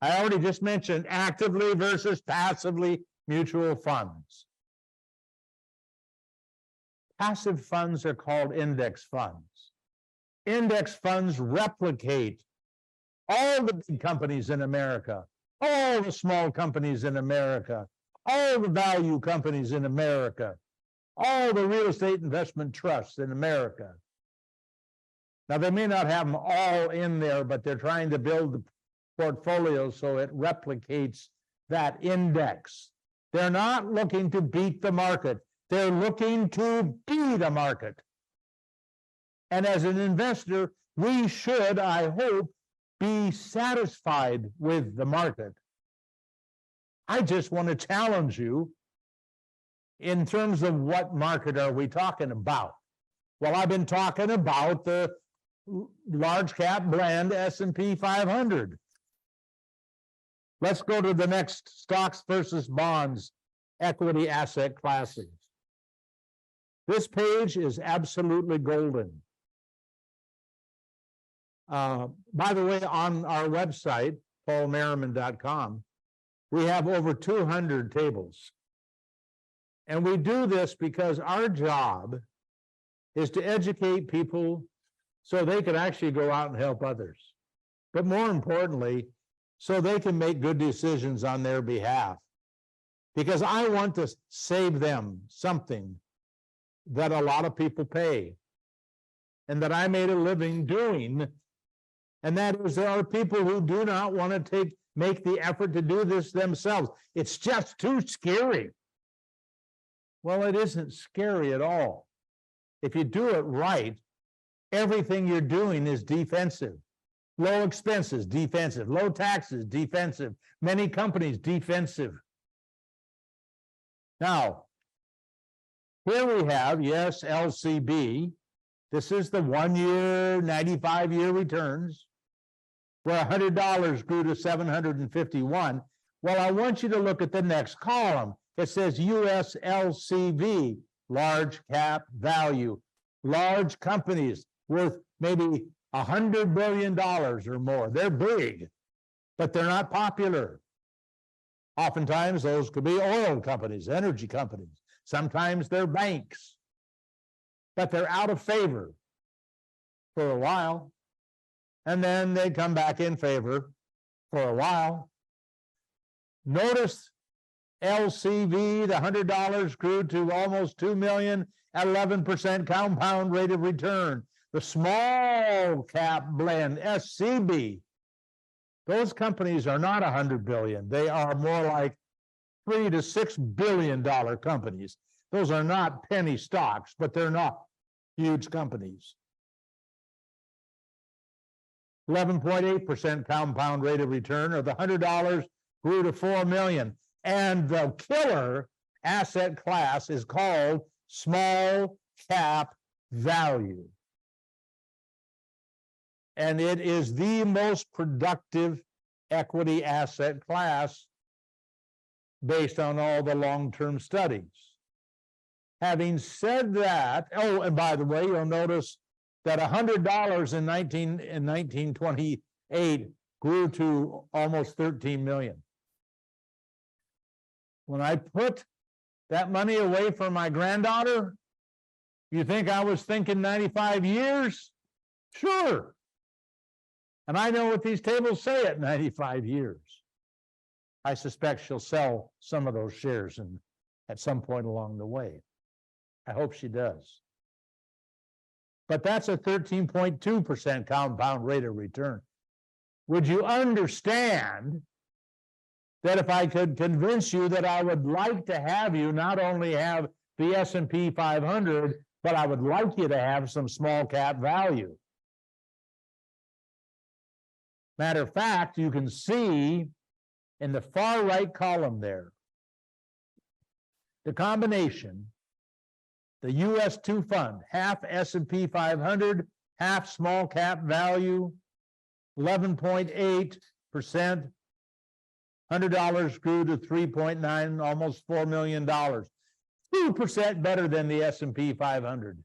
I already just mentioned actively versus passively mutual funds. Passive funds are called index funds. Index funds replicate all the big companies in America, all the small companies in America, all the value companies in America, all the real estate investment trusts in America. Now, they may not have them all in there, but they're trying to build the portfolio so it replicates that index. They're not looking to beat the market. They're looking to be the market. And as an investor, we should, I hope, be satisfied with the market. I just want to challenge you in terms of what market are we talking about? Well, I've been talking about the large cap blend S&P 500. Let's go to the next stocks versus bonds, equity asset classes. This page is absolutely golden. By the way, on our website, paulmerriman.com, we have over 200 tables. And we do this because our job is to educate people so they can actually go out and help others. But more importantly, so they can make good decisions on their behalf. Because I want to save them something that a lot of people pay and that I made a living doing. And that is, there are people who do not want to make the effort to do this themselves. It's just too scary. Well, it isn't scary at all. If you do it right, everything you're doing is defensive. Low expenses, defensive. Low taxes, defensive. Many companies, defensive. Now, here we have, yes, LCB. This is the 1 year, 95-year returns, where $100 grew to $751. Well, I want you to look at the next column. It says US LCV, large cap value. Large companies worth maybe $100 billion or more. They're big, but they're not popular. Oftentimes, those could be oil companies, energy companies. Sometimes they're banks, but they're out of favor for a while, and then they come back in favor for a while. Notice LCV, the $100 grew to almost 2 million at 11% compound rate of return. The small cap blend, SCB, those companies are not 100 billion. They are more like $3 to $6 billion companies. Those are not penny stocks, but they're not huge companies. 11.8% compound rate of return, or the $100 grew to 4 million. And the killer asset class is called small cap value. And it is the most productive equity asset class based on all the long-term studies. Having said that, oh, and by the way, you'll notice that $100 in 1928 grew to almost 13 million. When I put that money away for my granddaughter, you think I was thinking 95 years? Sure. And I know what these tables say at 95 years. I suspect she'll sell some of those shares at some point along the way. I hope she does. But that's a 13.2% compound rate of return. Would you understand that if I could convince you that I would like to have you not only have the S&P 500, but I would like you to have some small cap value? Matter of fact, you can see in the far right column there, the combination, the US 2 fund, half S&P 500, half small cap value, 11.8%, $100 grew to 3.9, almost $4 million, 2% better than the S&P 500.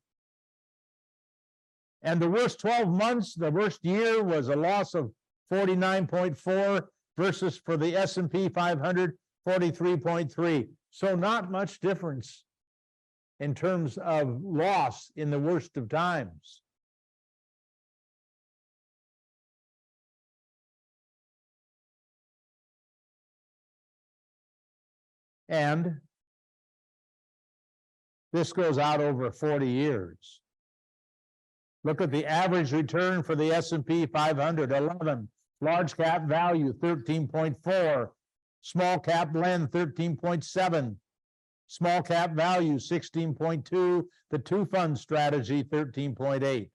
And the worst 12 months, the worst year was a loss of 49.4 versus for the S&P 500, 43.3. So not much difference in terms of loss in the worst of times. And this goes out over 40 years. Look at the average return for the S&P 500, 11. Large cap value, 13.4. Small cap blend, 13.7. Small cap value, 16.2. The 2 fund strategy, 13.8.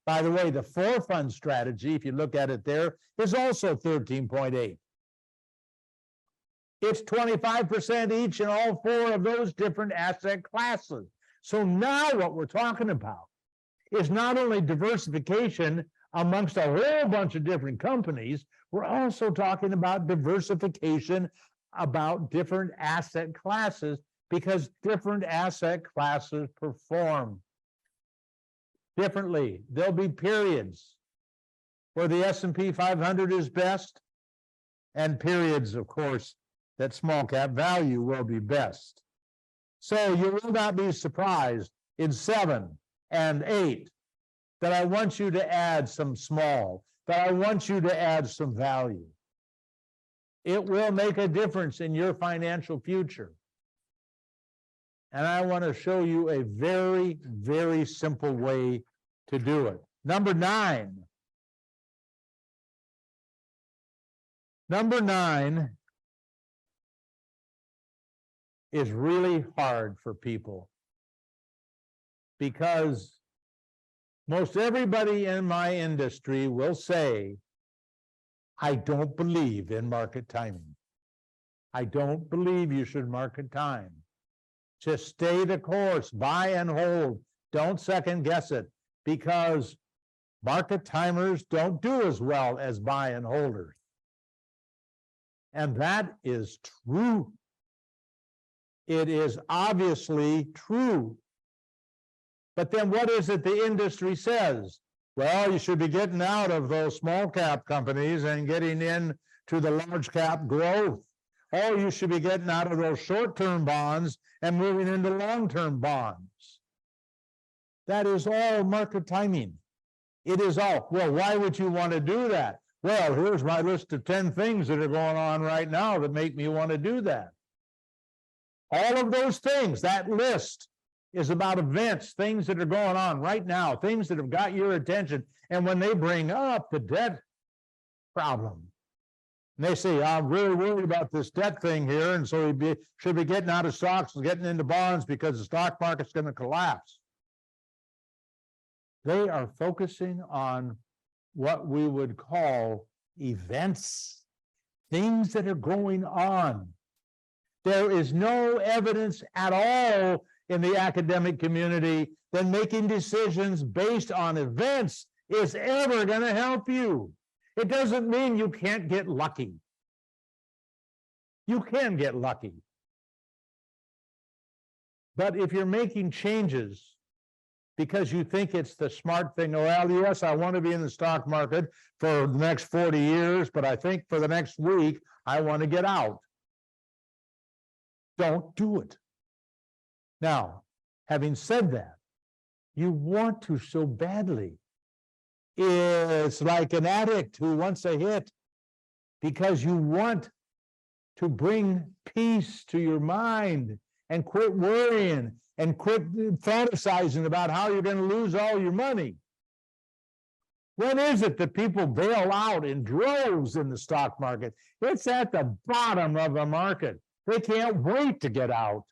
By the way, the 4 fund strategy, if you look at it there, is also 13.8. It's 25% each in all 4 of those different asset classes. So now what we're talking about is not only diversification amongst a whole bunch of different companies, we're also talking about diversification about different asset classes, because different asset classes perform differently. There'll be periods where the S&P 500 is best, and periods, of course, that small cap value will be best. So you will not be surprised in 7 and 8 that I want you to add some small, that I want you to add some value. It will make a difference in your financial future. And I want to show you a very, very simple way to do it. Number 9. Number 9 is really hard for people because most everybody in my industry will say, I don't believe in market timing. I don't believe you should market time. Just stay the course, buy and hold. Don't second guess it, because market timers don't do as well as buy and holders. And that is true. It is obviously true. But then what is it the industry says? Well, you should be getting out of those small cap companies and getting in to the large cap growth. Or you should be getting out of those short-term bonds and moving into long-term bonds. That is all market timing. It is all. Well, why would you want to do that? Well, here's my list of 10 things that are going on right now that make me want to do that. All of those things, that list is about events, things that are going on right now, things that have got your attention. And when they bring up the debt problem, and they say, I'm really worried about this debt thing here, and so we should be getting out of stocks and getting into bonds because the stock market's going to collapse. They are focusing on what we would call events, things that are going on. There is no evidence at all in the academic community that making decisions based on events is ever going to help you. It doesn't mean you can't get lucky. You can get lucky. But if you're making changes because you think it's the smart thing, well, yes, I want to be in the stock market for the next 40 years, but I think for the next week, I want to get out. Don't do it. Now, having said that, you want to so badly. It's like an addict who wants a hit because you want to bring peace to your mind and quit worrying and quit fantasizing about how you're going to lose all your money. When is it that people bail out in droves in the stock market? It's at the bottom of the market. They can't wait to get out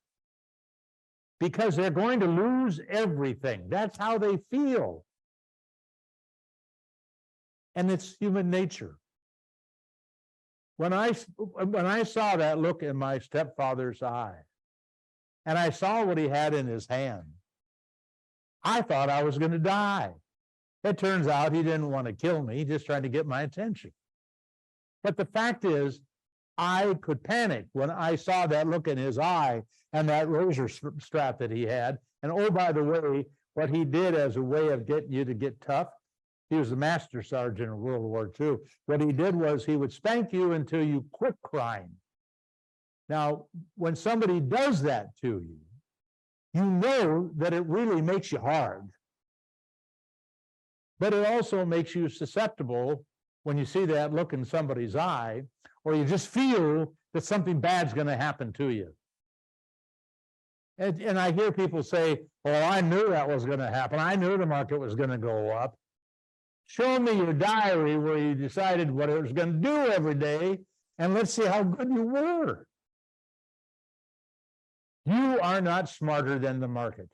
because they're going to lose everything. That's how they feel. And it's human nature. When I saw that look in my stepfather's eye, and I saw what he had in his hand, I thought I was going to die. It turns out he didn't want to kill me, just trying to get my attention. But the fact is, I could panic when I saw that look in his eye and that razor strap that he had. And oh, by the way, what he did as a way of getting you to get tough, he was a master sergeant in World War II. What he did was he would spank you until you quit crying. Now, when somebody does that to you, you know that it really makes you hard. But it also makes you susceptible when you see that look in somebody's eye, or you just feel that something bad's going to happen to you. And I hear people say, oh, I knew that was going to happen. I knew the market was going to go up. Show me your diary where you decided what it was going to do every day, and let's see how good you were. You are not smarter than the market.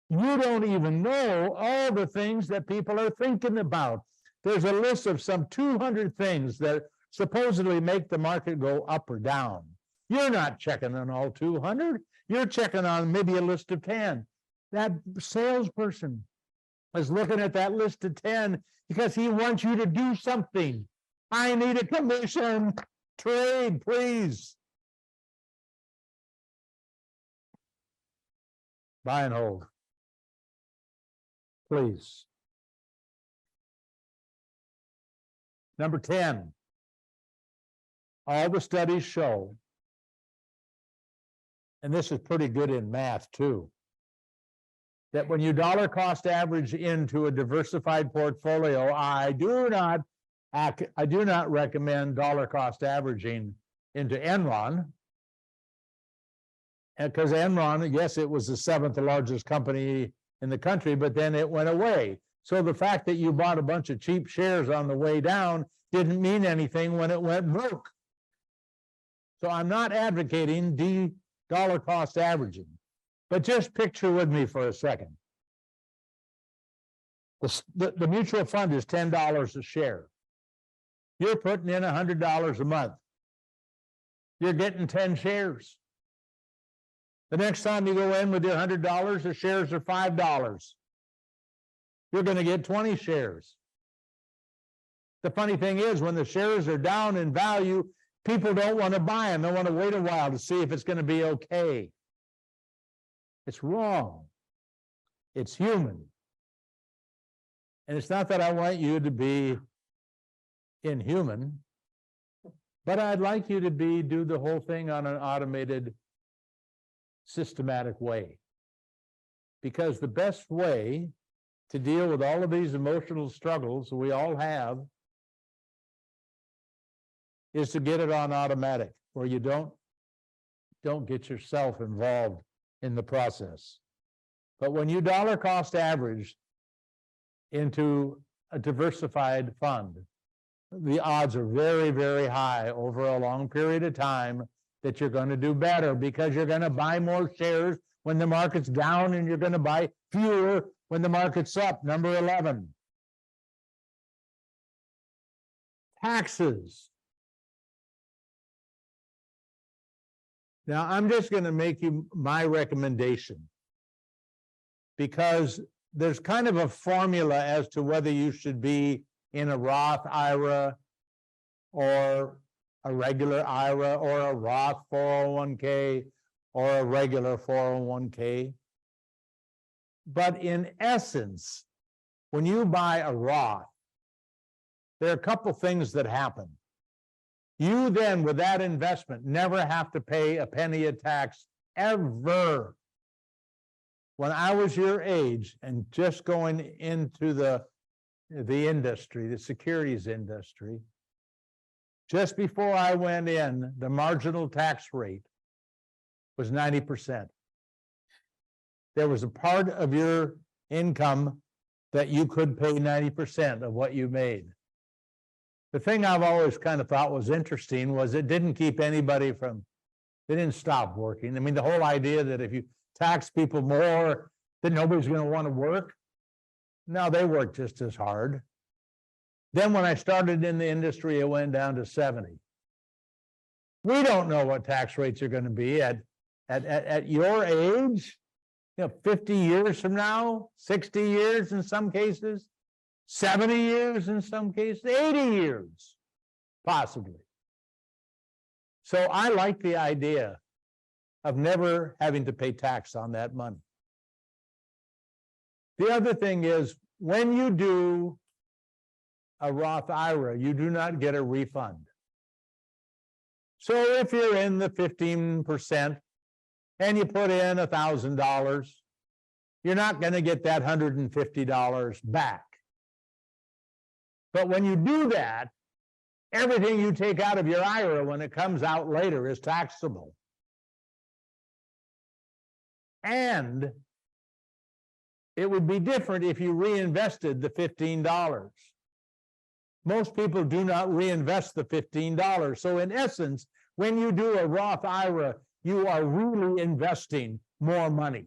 You don't even know all the things that people are thinking about. There's a list of some 200 things that supposedly make the market go up or down. You're not checking on all 200. You're checking on maybe a list of 10. That salesperson is looking at that list of 10 because he wants you to do something. I need a commission. Trade, please. Buy and hold. Please. Number 10. All the studies show, and this is pretty good in math too, that when you dollar cost average into a diversified portfolio, I do not I do not recommend dollar cost averaging into Enron. Because Enron, yes, it was the 7th largest company in the country, but then it went away. So the fact that you bought a bunch of cheap shares on the way down didn't mean anything when it went broke. So I'm not advocating dollar cost averaging, but just picture with me for a second. The mutual fund is $10 a share. You're putting in $100 a month. You're getting 10 shares. The next time you go in with your $100, the shares are $5. You're going to get 20 shares. The funny thing is, when the shares are down in value, people don't want to buy them. They want to wait a while to see if it's going to be okay. It's wrong. It's human. And it's not that I want you to be inhuman, but I'd like you to do the whole thing on an automated, systematic way. Because the best way to deal with all of these emotional struggles we all have is to get it on automatic, where you don't get yourself involved in the process. But when you dollar cost average into a diversified fund, the odds are very, very high over a long period of time that you're going to do better, because you're going to buy more shares when the market's down and you're going to buy fewer when the market's up. Number 11. Taxes. Now, I'm just going to make you my recommendation, because there's kind of a formula as to whether you should be in a Roth IRA or a regular IRA or a Roth 401k or a regular 401k. But in essence, when you buy a Roth, there are a couple things that happen. You then, with that investment, never have to pay a penny of tax ever. When I was your age and just going into the industry, the securities industry, just before I went in, the marginal tax rate was 90%. There was a part of your income that you could pay 90% of what you made. The thing I've always kind of thought was interesting was it didn't keep anybody from, they didn't stop working. I mean, the whole idea that if you tax people more, then nobody's going to want to work. No, they work just as hard. Then when I started in the industry, it went down to 70. We don't know what tax rates are going to be at your age, 50 years from now, 60 years in some cases, 70 years in some cases, 80 years, possibly. So I like the idea of never having to pay tax on that money. The other thing is, when you do a Roth IRA, you do not get a refund. So if you're in the 15% and you put in $1,000, you're not going to get that $150 back. But when you do that, everything you take out of your IRA when it comes out later is taxable. And it would be different if you reinvested the $15. Most people do not reinvest the $15. So in essence, when you do a Roth IRA, you are really investing more money,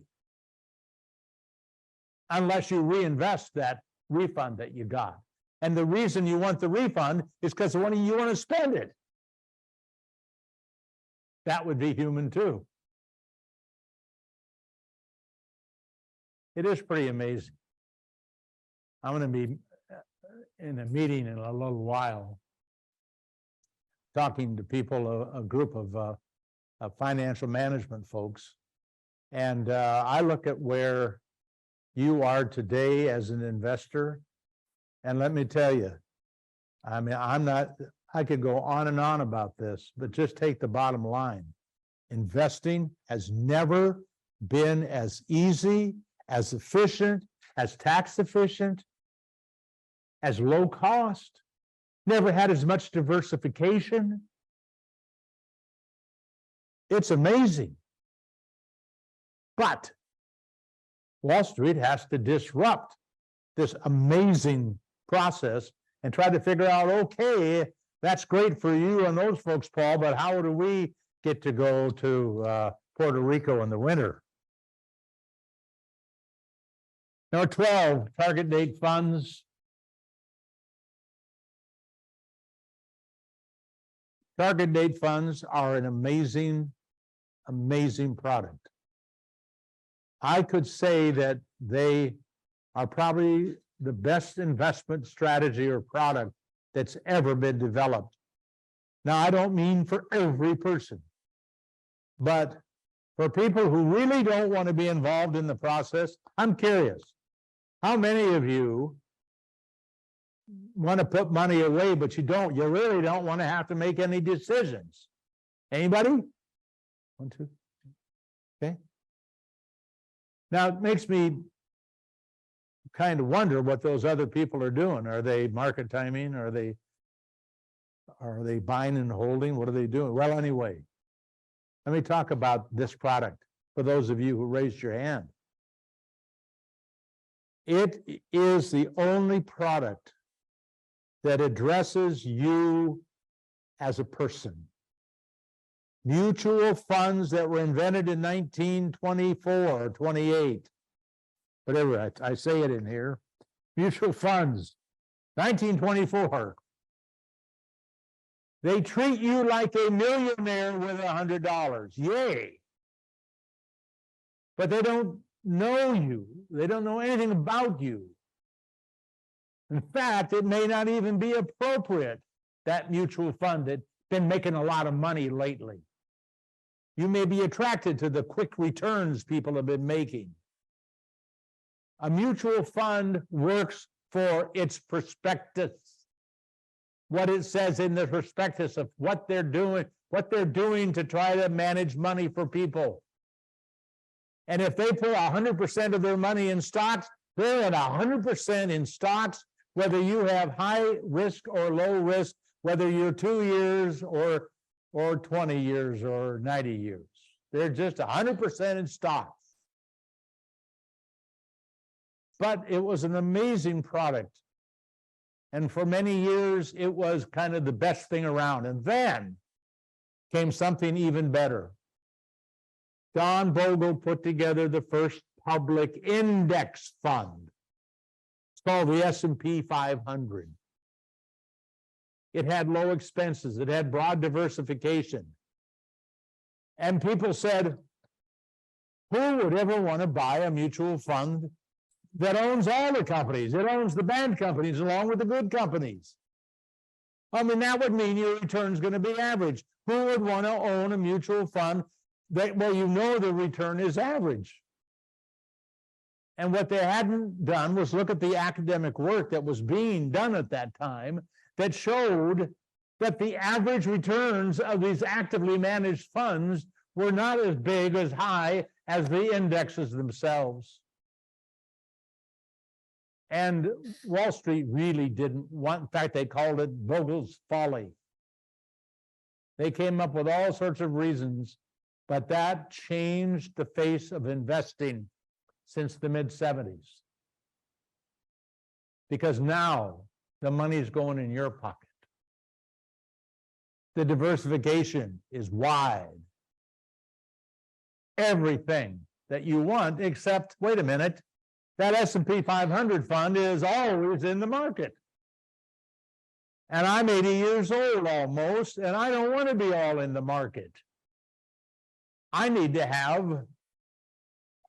unless you reinvest that refund that you got. And the reason you want the refund is because you want to spend it. That would be human too. It is pretty amazing. I'm going to be in a meeting in a little while, talking to people, a group of financial management folks. And I look at where you are today as an investor. And let me tell you, I mean, I could go on and on about this, but just take the bottom line. Investing has never been as easy, as efficient, as tax efficient, as low cost never had as much diversification. It's amazing. But Wall Street has to disrupt this amazing process and try to figure out, okay, that's great for you and those folks, Paul, but how do we get to go to Puerto Rico in the winter? Number 12, target date funds. Target date funds are an amazing, amazing product. I could say that they are probably the best investment strategy or product that's ever been developed. Now, I don't mean for every person, but for people who really don't want to be involved in the process, I'm curious, how many of you want to put money away, but you really don't want to have to make any decisions? Anybody? 1, 2. Okay. Now, it makes me kind of wonder what those other people are doing. Are they market timing? Are they buying and holding? What are they doing? Well, anyway, let me talk about this product for those of you who raised your hand. It is the only product that addresses you as a person. Mutual funds that were invented in 1924 or 28. Whatever, I say it in here. Mutual funds, 1924. They treat you like a millionaire with $100. Yay. But they don't know you. They don't know anything about you. In fact, it may not even be appropriate, that mutual fund that's been making a lot of money lately. You may be attracted to the quick returns people have been making. A mutual fund works for its prospectus. What it says in the prospectus of what they're doing to try to manage money for people. And if they put 100% of their money in stocks, they're at 100% in stocks, whether you have high risk or low risk, whether you're 2 years or 20 years or 90 years. They're just 100% in stocks. But it was an amazing product. And for many years, it was kind of the best thing around. And then came something even better. Don Bogle put together the first public index fund. It's called the S&P 500. It had low expenses. It had broad diversification. And people said, who would ever want to buy a mutual fund that owns all the companies? It owns the bad companies along with the good companies. I mean, that would mean your return's going to be average. Who would want to own a mutual fund that, well, you know the return is average? And what they hadn't done was look at the academic work that was being done at that time that showed that the average returns of these actively managed funds were not as big, as high as the indexes themselves. And Wall Street really didn't want, in fact, they called it Vogel's folly. They came up with all sorts of reasons, but that changed the face of investing since the mid-70s. Because now the money's going in your pocket. The diversification is wide. Everything that you want, except, wait a minute, that S&P 500 fund is always in the market. And I'm 80 years old almost, and I don't want to be all in the market. I need to have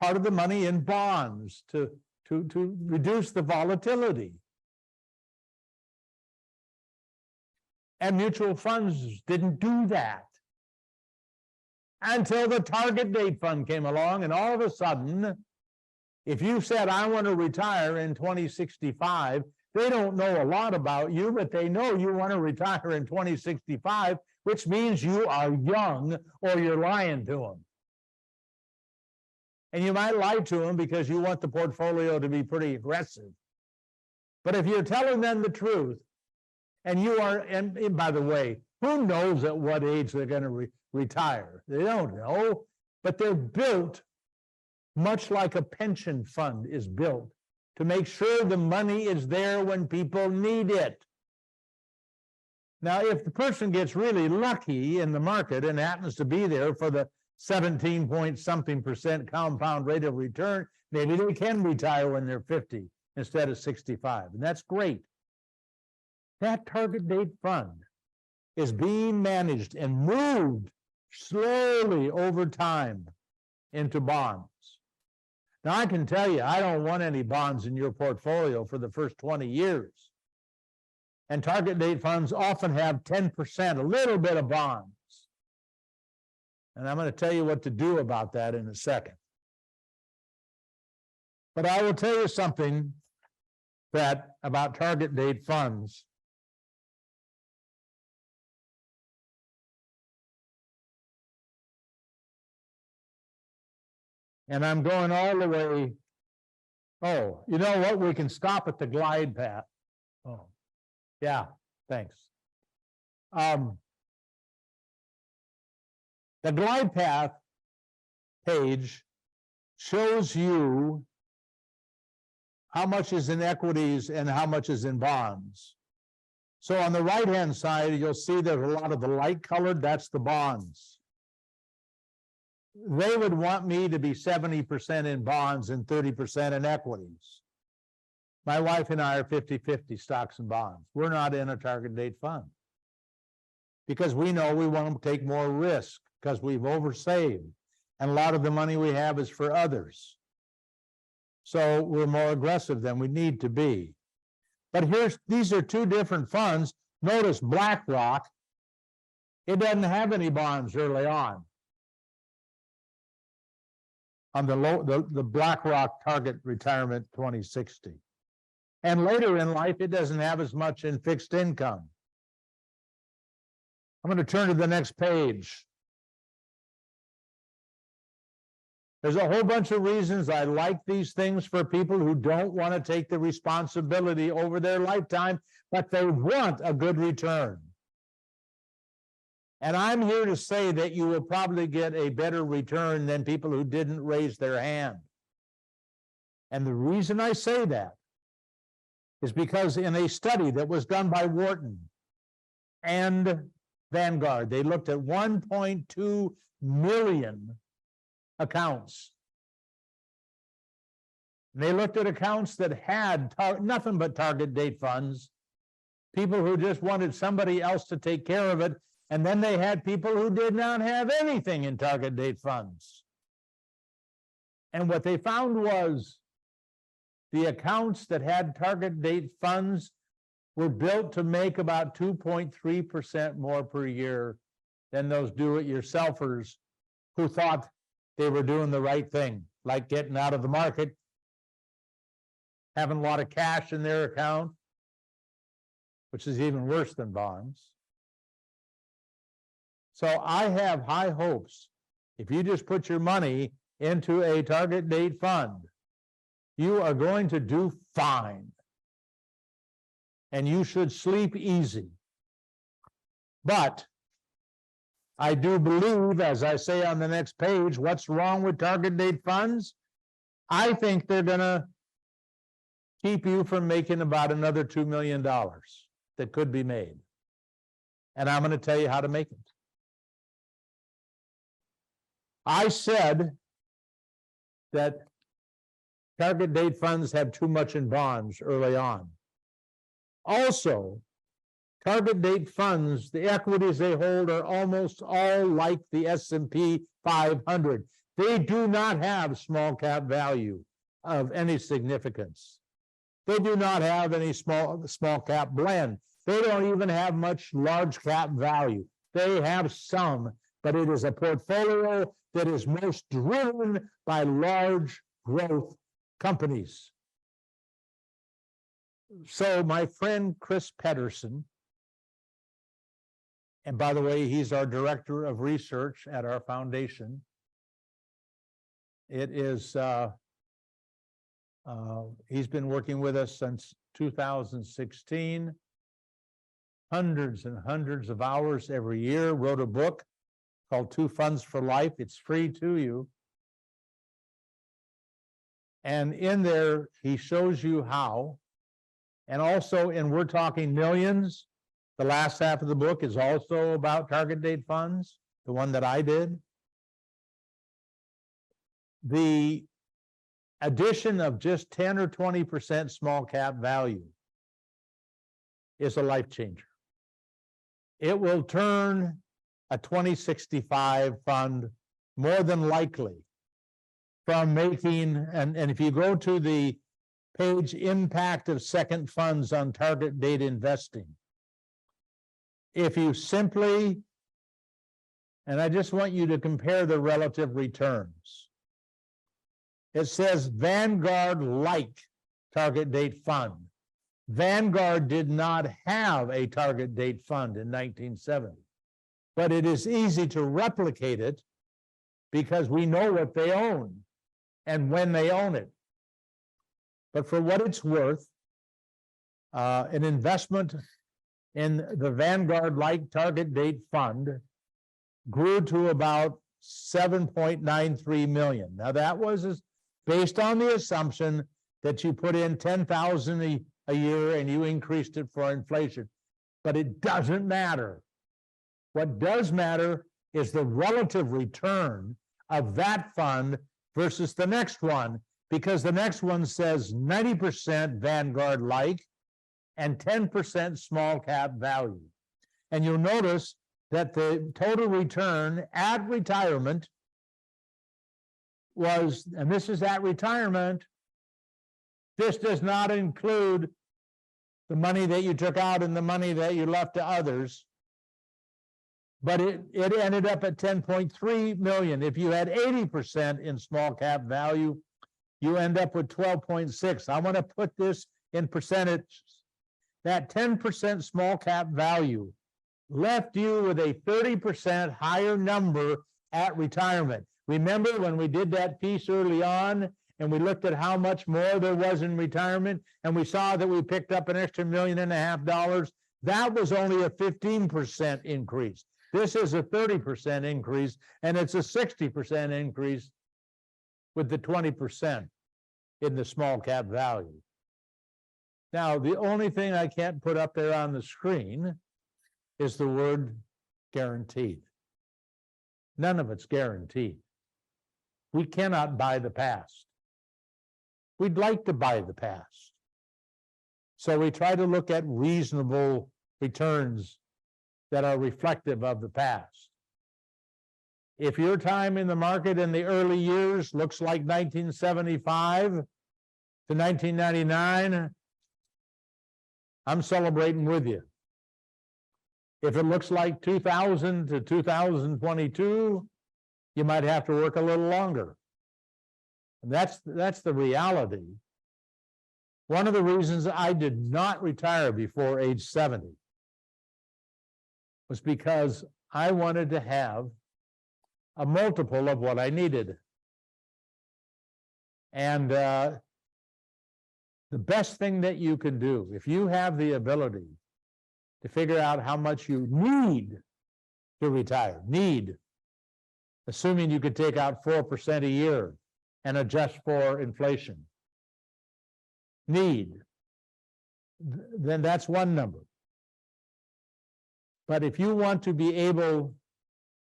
part of the money in bonds to reduce the volatility. And mutual funds didn't do that until the target date fund came along, and all of a sudden, if you said, I want to retire in 2065, they don't know a lot about you, but they know you want to retire in 2065, which means you are young or you're lying to them. And you might lie to them because you want the portfolio to be pretty aggressive. But if you're telling them the truth, And you are, and by the way, who knows at what age they're going to retire? They don't know, but they're built much like a pension fund is built to make sure the money is there when people need it. Now, if the person gets really lucky in the market and happens to be there for the 17 point something% compound rate of return, maybe they can retire when they're 50 instead of 65, and that's great. That target date fund is being managed and moved slowly over time into bonds. Now, I can tell you, I don't want any bonds in your portfolio for the first 20 years. And target date funds often have 10%, a little bit of bonds. And I'm going to tell you what to do about that in a second. But I will tell you something about target date funds. And I'm going all the way. Oh, you know what? We can stop at the glide path. Oh, yeah, thanks. The glide path page shows you how much is in equities and how much is in bonds. So on the right-hand side, you'll see there's a lot of the light colored, that's the bonds. They would want me to be 70% in bonds and 30% in equities. My wife and I are 50-50 stocks and bonds. We're not in a target date fund because we know we want to take more risk because we've oversaved. And a lot of the money we have is for others. So we're more aggressive than we need to be. But these are two different funds. Notice BlackRock, it doesn't have any bonds early on the BlackRock Target Retirement 2060. And later in life, it doesn't have as much in fixed income. I'm going to turn to the next page. There's a whole bunch of reasons I like these things for people who don't want to take the responsibility over their lifetime, but they want a good return. And I'm here to say that you will probably get a better return than people who didn't raise their hand. And the reason I say that is because in a study that was done by Wharton and Vanguard, they looked at 1.2 million accounts. They looked at accounts that had nothing but target date funds, people who just wanted somebody else to take care of it, and then they had people who did not have anything in target date funds. And what they found was the accounts that had target date funds were built to make about 2.3% more per year than those do-it-yourselfers who thought they were doing the right thing, like getting out of the market, having a lot of cash in their account, which is even worse than bonds. So I have high hopes. If you just put your money into a target date fund, you are going to do fine. And you should sleep easy. But I do believe, as I say on the next page, what's wrong with target date funds? I think they're going to keep you from making about another $2 million that could be made. And I'm going to tell you how to make it. I said that target date funds have too much in bonds early on. Also, target date funds, the equities they hold are almost all like the S&P 500. They do not have small cap value of any significance. They do not have any small cap blend. They don't even have much large cap value. They have some, but it is a portfolio that is most driven by large growth companies. So my friend Chris Pedersen, and by the way, he's our director of research at our foundation. It is, he's been working with us since 2016. hundreds and hundreds of hours every year, wrote a book called Two Funds for Life. It's free to you. And in there, he shows you how. And also, and we're talking millions, the last half of the book is also about target date funds, the one that I did. The addition of just 10 or 20% small cap value is a life changer. It will turn a 2065 fund more than likely from making, and if you go to the page Impact of Second Funds on Target Date Investing, if you simply, and I just want you to compare the relative returns. It says Vanguard-like target date fund. Vanguard did not have a target date fund in 1970, but it is easy to replicate it because we know what they own and when they own it. But for what it's worth, an investment in the Vanguard-like target date fund grew to about 7.93 million. Now that was based on the assumption that you put in 10,000 a year and you increased it for inflation. But it doesn't matter. What does matter is the relative return of that fund versus the next one, because the next one says 90% Vanguard-like and 10% small cap value. And you'll notice that the total return at retirement was, and this is at retirement, this does not include the money that you took out and the money that you left to others, but it ended up at 10.3 million. If you had 80% in small cap value, you end up with 12.6. I want to put this in percentages. That 10% small cap value left you with a 30% higher number at retirement. Remember when we did that piece early on and we looked at how much more there was in retirement and we saw that we picked up an extra $1.5 million? That was only a 15% increase. This is a 30% increase, and it's a 60% increase with the 20% in the small cap value. Now, the only thing I can't put up there on the screen is the word guaranteed. None of it's guaranteed. We cannot buy the past. We'd like to buy the past. So we try to look at reasonable returns that are reflective of the past. If your time in the market in the early years looks like 1975 to 1999, I'm celebrating with you. If it looks like 2000 to 2022, you might have to work a little longer. And that's the reality. One of the reasons I did not retire before age 70 was because I wanted to have a multiple of what I needed. And the best thing that you can do, if you have the ability to figure out how much you need to retire, assuming you could take out 4% a year and adjust for inflation, then that's one number. But if you want to be able,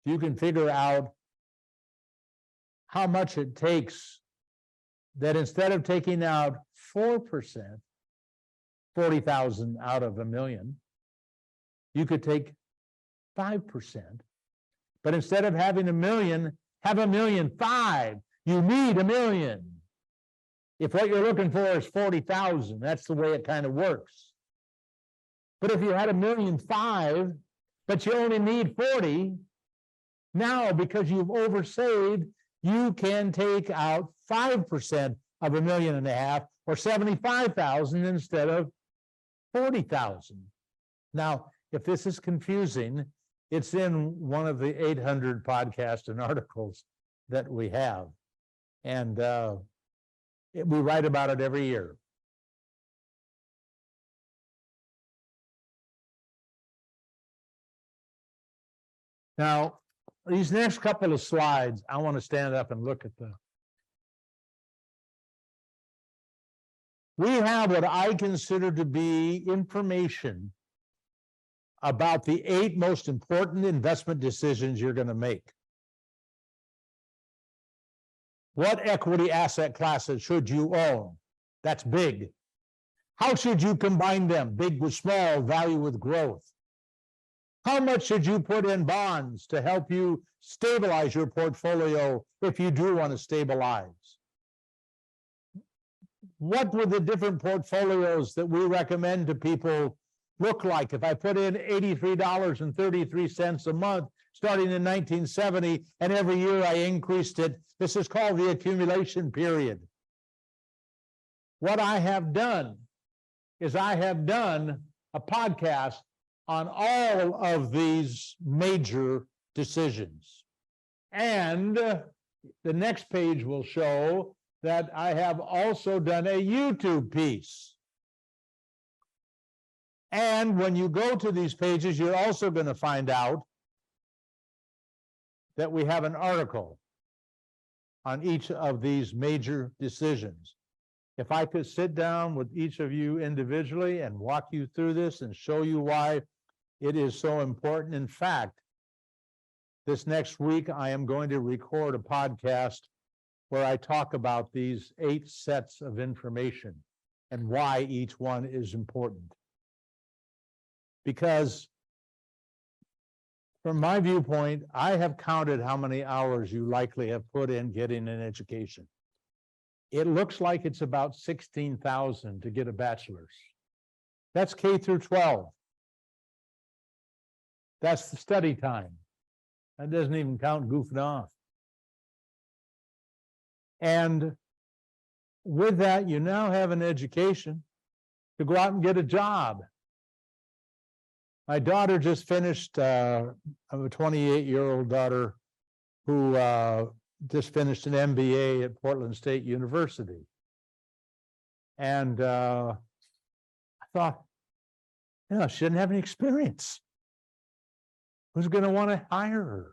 you can figure out how much it takes that instead of taking out 4%, 40,000 out of $1 million, you could take 5%. But instead of having $1 million, have $1.5 million. You need $1 million. If what you're looking for is 40,000, that's the way it kind of works. But if you had $1.5 million, but you only need 40, now because you've oversaved, you can take out 5% of $1.5 million or 75,000 instead of 40,000. Now, if this is confusing, it's in one of the 800 podcasts and articles that we have. And we write about it every year. Now, these next couple of slides, I want to stand up and look at the. We have what I consider to be information about the 8 most important investment decisions you're going to make. What equity asset classes should you own? That's big. How should you combine them? Big with small, value with growth. How much should you put in bonds to help you stabilize your portfolio if you do want to stabilize? What would the different portfolios that we recommend to people look like if I put in $83.33 a month starting in 1970 and every year I increased it? This is called the accumulation period. What I have done is I have done a podcast on all of these major decisions. And the next page will show that I have also done a YouTube piece. And when you go to these pages, you're also going to find out that we have an article on each of these major decisions. If I could sit down with each of you individually and walk you through this and show you why it is so important. In fact, this next week, I am going to record a podcast where I talk about these 8 sets of information and why each one is important. Because from my viewpoint, I have counted how many hours you likely have put in getting an education. It looks like it's about 16,000 to get a bachelor's. That's K through 12. That's the study time. That doesn't even count goofing off. And with that, you now have an education to go out and get a job. My daughter just finished, I have a 28-year-old daughter who just finished an MBA at Portland State University. And I thought, she didn't have any experience. Who's going to want to hire her?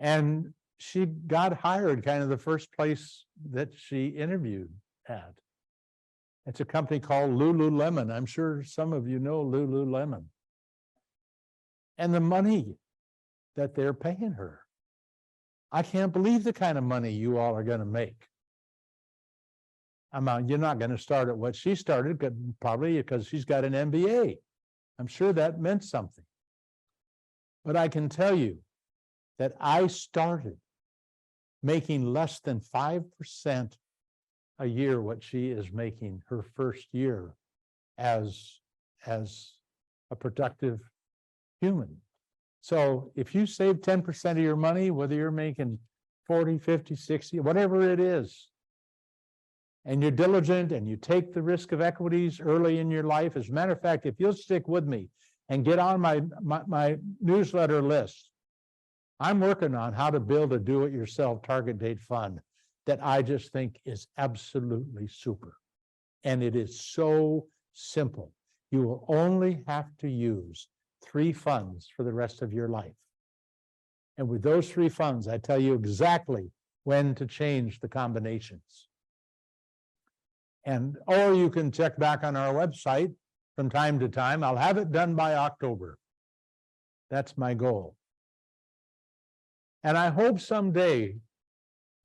And she got hired kind of the first place that she interviewed at. It's a company called Lululemon. I'm sure some of you know Lululemon. And the money that they're paying her. I can't believe the kind of money you all are going to make. You're not going to start at what she started, probably because she's got an MBA. I'm sure that meant something. But I can tell you that I started making less than 5% a year what she is making her first year as a productive human. So if you save 10% of your money, whether you're making 40, 50, 60, whatever it is, and you're diligent and you take the risk of equities early in your life, as a matter of fact, if you'll stick with me and get on my newsletter list, I'm working on how to build a do-it-yourself target date fund that I just think is absolutely super. And it is so simple. You will only have to use 3 funds for the rest of your life. And with those 3 funds, I tell you exactly when to change the combinations. Or you can check back on our website from time to time. I'll have it done by October. That's my goal. And I hope someday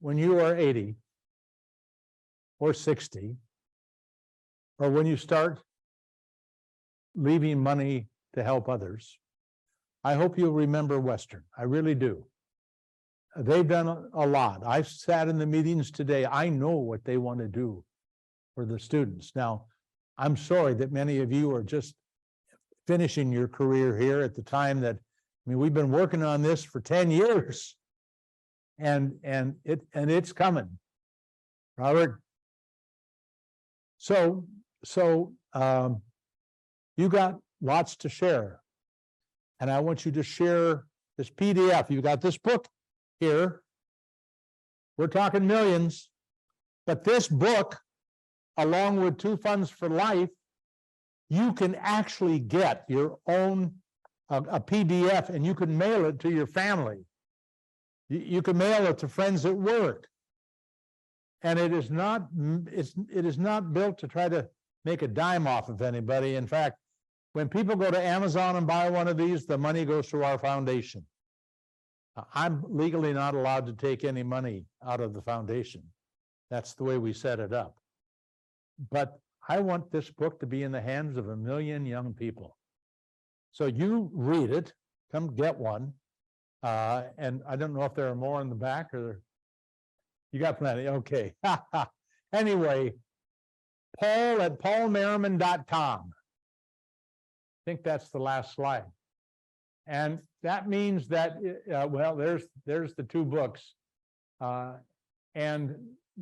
when you are 80 or 60, or when you start leaving money to help others, I hope you'll remember Western. I really do. They've done a lot. I've sat in the meetings today. I know what they want to do for the students. Now, I'm sorry that many of you are just finishing your career here at the time that, we've been working on this for 10 years. And it's coming, Robert. So you got lots to share, and I want you to share this PDF. You got this book here. We're talking millions, but this book, along with 2 funds for life, you can actually get your own a PDF and you can mail it to your family. You can mail it to friends at work. And it is not, it is not built to try to make a dime off of anybody. In fact, when people go to Amazon and buy one of these, the money goes to our foundation. I'm legally not allowed to take any money out of the foundation. That's the way we set it up. But I want this book to be in the hands of 1 million young people. So you read it, come get one. And I don't know if there are more in the back or you got plenty. Okay. Anyway, Paul at paulmerriman.com. I think that's the last slide. And that means that, well, there's the 2 books. And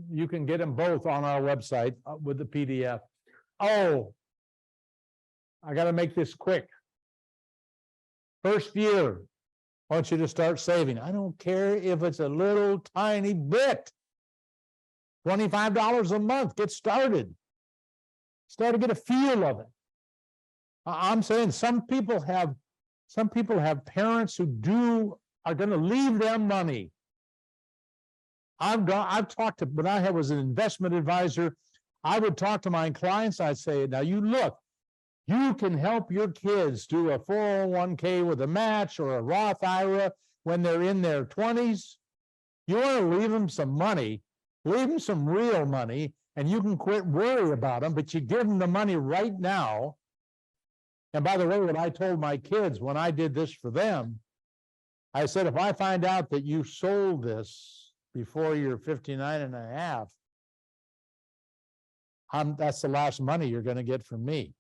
you can get them both on our website with the PDF. Oh, I got to make this quick. First year, I want you to start saving. I don't care if it's a little tiny bit. $25 a month, get started. Start to get a feel of it. I'm saying some people have parents who are going to leave them money. I've talked to, when I was an investment advisor, I would talk to my clients. I'd say, now you look, you can help your kids do a 401k with a match or a Roth IRA when they're in their 20s. You want to leave them some money, leave them some real money, and you can quit worry about them, but you give them the money right now. And by the way, what I told my kids when I did this for them, I said, if I find out that you sold this before you're 59 and a half, that's the last money you're going to get from me.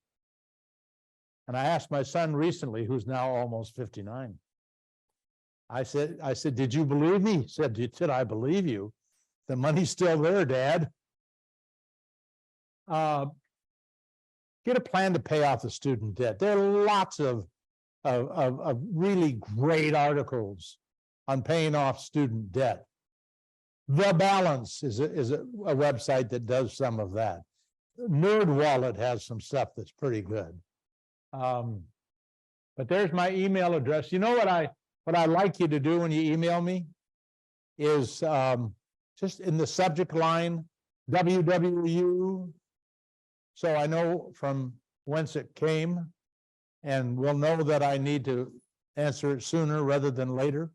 And I asked my son recently, who's now almost 59. I said, did you believe me? He said, did I believe you? The money's still there, Dad. Get a plan to pay off the student debt. There are lots of really great articles on paying off student debt. The Balance is a website that does some of that. NerdWallet has some stuff that's pretty good. But there's my email address. You know what I like you to do when you email me is just in the subject line, WWU. So I know from whence it came, and we'll know that I need to answer it sooner rather than later.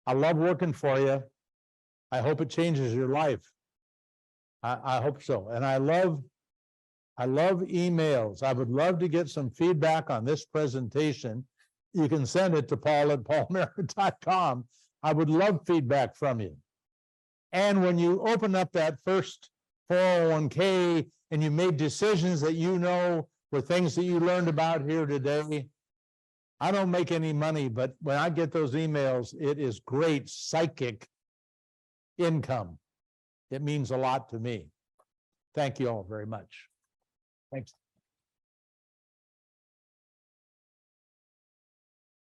I love working for you. I hope it changes your life. I hope so. And I love emails. I would love to get some feedback on this presentation. You can send it to Paul at paulmerriman.com. I would love feedback from you. And when you open up that first 401k and you made decisions that you know were things that you learned about here today, I don't make any money, but when I get those emails, it is great psychic income. It means a lot to me. Thank you all very much. Thanks.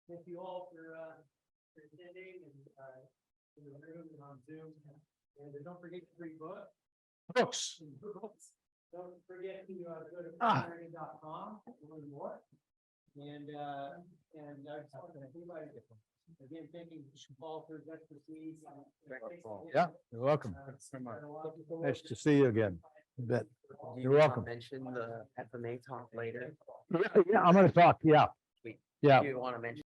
Thank you all for attending and in the room and on Zoom. And don't forget to read books. Books. Don't forget to go to paulmerriman.com to learn more. And I just want to thank everybody again, thanking Paul for his expertise. Yeah, you're welcome. Nice to see you again. You bet. You're welcome. Mention the FMA talk later. Yeah, I'm going to talk. Yeah. Sweet. Yeah. Do you want to mention?